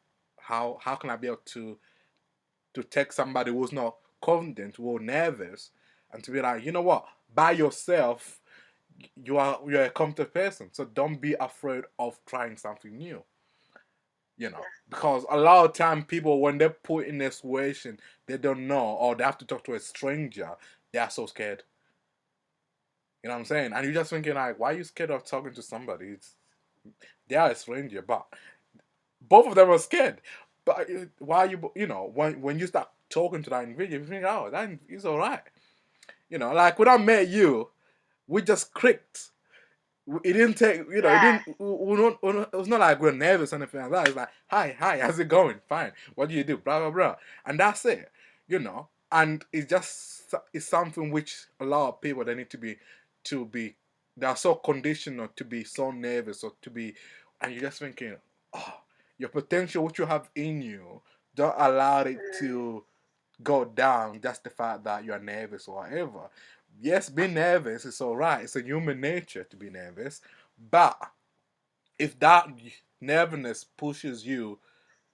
how can I be able to take somebody who's not confident, who's nervous, and to be like, you know what, by yourself, you're a competent person, so don't be afraid of trying something new. Because a lot of time people, when they're put in a situation they don't know, or they have to talk to a stranger, they are so scared. You know what I'm saying? And you're just thinking like, why are you scared of talking to somebody? They are a stranger, but both of them are scared. But why when you start talking to that individual, you think, oh, that is all right. Like when I met you, we just clicked. It didn't take, it Yeah. didn't, it was not like we're nervous or anything like that. It's like, hi, how's it going? Fine. What do you do? Blah, blah, blah. And that's it. And it's something which a lot of people, they need to be, they are so conditional to be so nervous or to be, and you're just thinking, oh, your potential, which you have in you, don't allow it to go down just the fact that you're nervous or whatever. Yes, being nervous is alright. It's a human nature to be nervous. But if that nervousness pushes you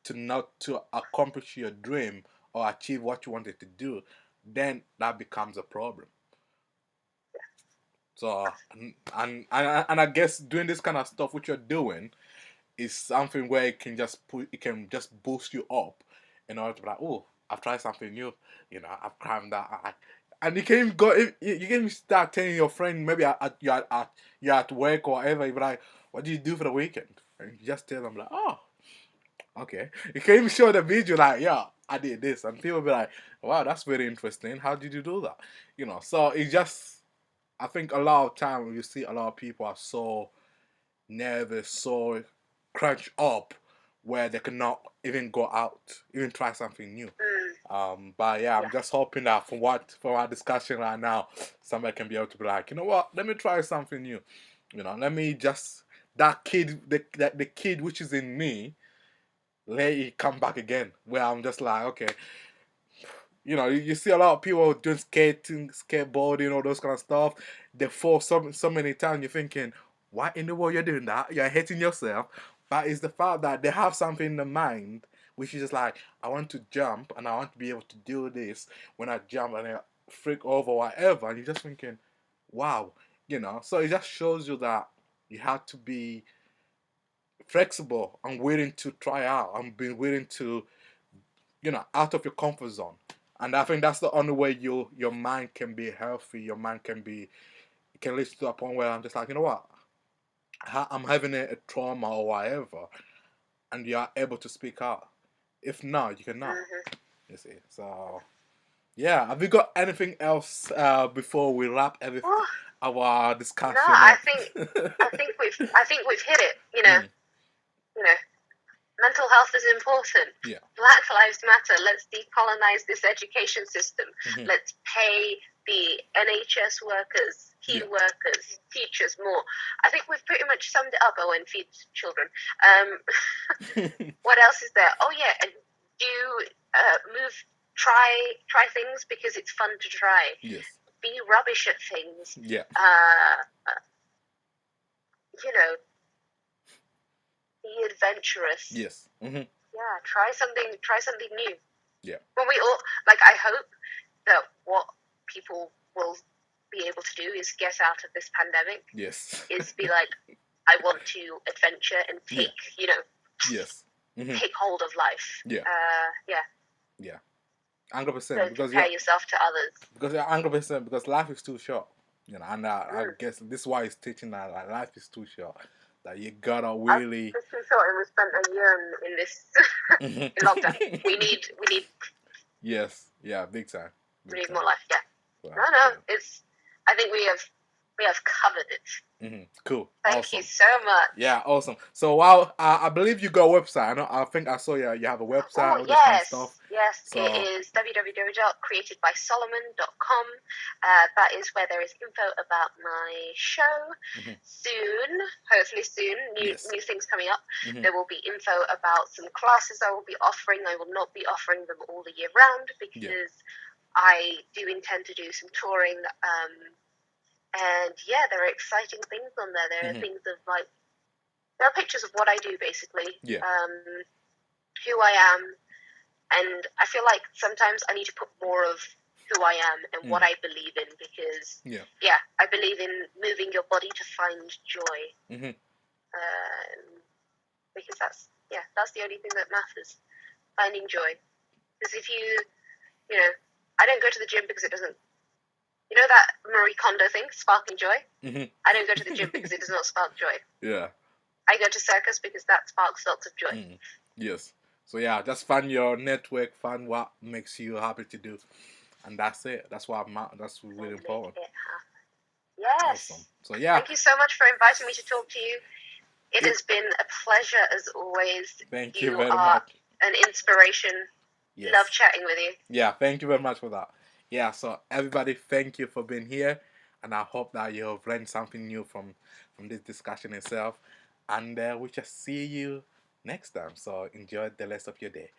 to not to accomplish your dream or achieve what you wanted to do, then that becomes a problem. So and I guess doing this kind of stuff which you're doing is something where it can just boost you up in order to be like, oh, I've tried something new, I've climbed that, and you can even you can even start telling your friend, maybe you're at work or whatever, you're like, what do you do for the weekend? And you just tell them like, oh, okay. You can even show the video like, yeah, I did this, and people be like, wow, that's very interesting. How did you do that? So it just, I think a lot of time you see a lot of people are so nervous, so crunched up, where they cannot even go out, even try something new. But yeah, I'm Yeah. just hoping that from our discussion right now, somebody can be able to be like, you know what, let me try something new. Let me just, that kid, the kid which is in me, let it come back again. Where I'm just like, okay, you see a lot of people doing skating, skateboarding, all those kind of stuff. They fall so many times. You're thinking, why in the world you're doing that? You're hating yourself. But it's the fact that they have something in the mind, which is just like, I want to jump and I want to be able to do this when I jump and I freak over whatever. And you're just thinking, wow, So it just shows you that you have to be flexible and willing to try out and be willing to, out of your comfort zone. And I think that's the only way your mind can be healthy. Your mind can lead to a point where I'm just like, you know what, I'm having a trauma or whatever, and you are able to speak out. If not, you cannot. You see. So yeah, have you got anything else before we wrap Oh, our no, discussion up? I think we've hit it. Mm, You know, mental health is important. yeah. Black Lives Matter. Let's decolonize this education system. Mm-hmm. Let's pay the NHS workers, key Yeah. workers, teachers more. I think we've pretty much summed it up. Oh, and feed children. What else is there? Oh yeah, and try things because it's fun to try. Yes. Be rubbish at things. Yeah. Be adventurous. Yes. Mm-hmm. Yeah, try something new. Yeah. When we all, I hope that what people will be able to do is get out of this pandemic. Yes. Is be like, I want to adventure and take, Yes. Mm-hmm. take hold of life. Yeah. Yeah. Yeah. 100%. Don't compare yourself to others. Because 100%. Because life is too short. And I guess this is why it's teaching that like, life is too short. That you gotta really. It's too short, and we spent a year in this in lockdown. We need. Yes. Yeah. Big time. We need more life. Yeah. Wow. No. It's. I think we have covered it. Mm-hmm. Cool. Thank awesome. you so much. Yeah, awesome. So I believe you got a website. I think I saw you have a website. Oh, all this kind of stuff. Yes. So, it is www.createdbysolomon.com. That is where there is info about my show. Mm-hmm. Soon, hopefully soon, new things coming up. Mm-hmm. There will be info about some classes I will be offering. I will not be offering them all the year round because I do intend to do some touring. And yeah, there are exciting things on there. There are things of there are pictures of what I do basically. Yeah. who I am, and I feel like sometimes I need to put more of who I am and what I believe in, because I believe in moving your body to find joy, because that's the only thing that matters, finding joy. Because if you know, I don't go to the gym because it doesn't, you know that Marie Kondo thing, sparking joy? I don't go to the gym because it does not spark joy. Yeah. I go to circus because that sparks lots of joy. Yes. So yeah, just find your network, find what makes you happy to do, and that's it. That's that's really important. Yes. Awesome. So yeah. Thank you so much for inviting me to talk to you. It has been a pleasure as always. Thank you very much. An inspiration. Yes. Love chatting with you. Yeah, thank you very much for that. Yeah, so everybody, thank you for being here, and I hope that you have learned something new from this discussion itself, and we shall see you next time. So enjoy the rest of your day.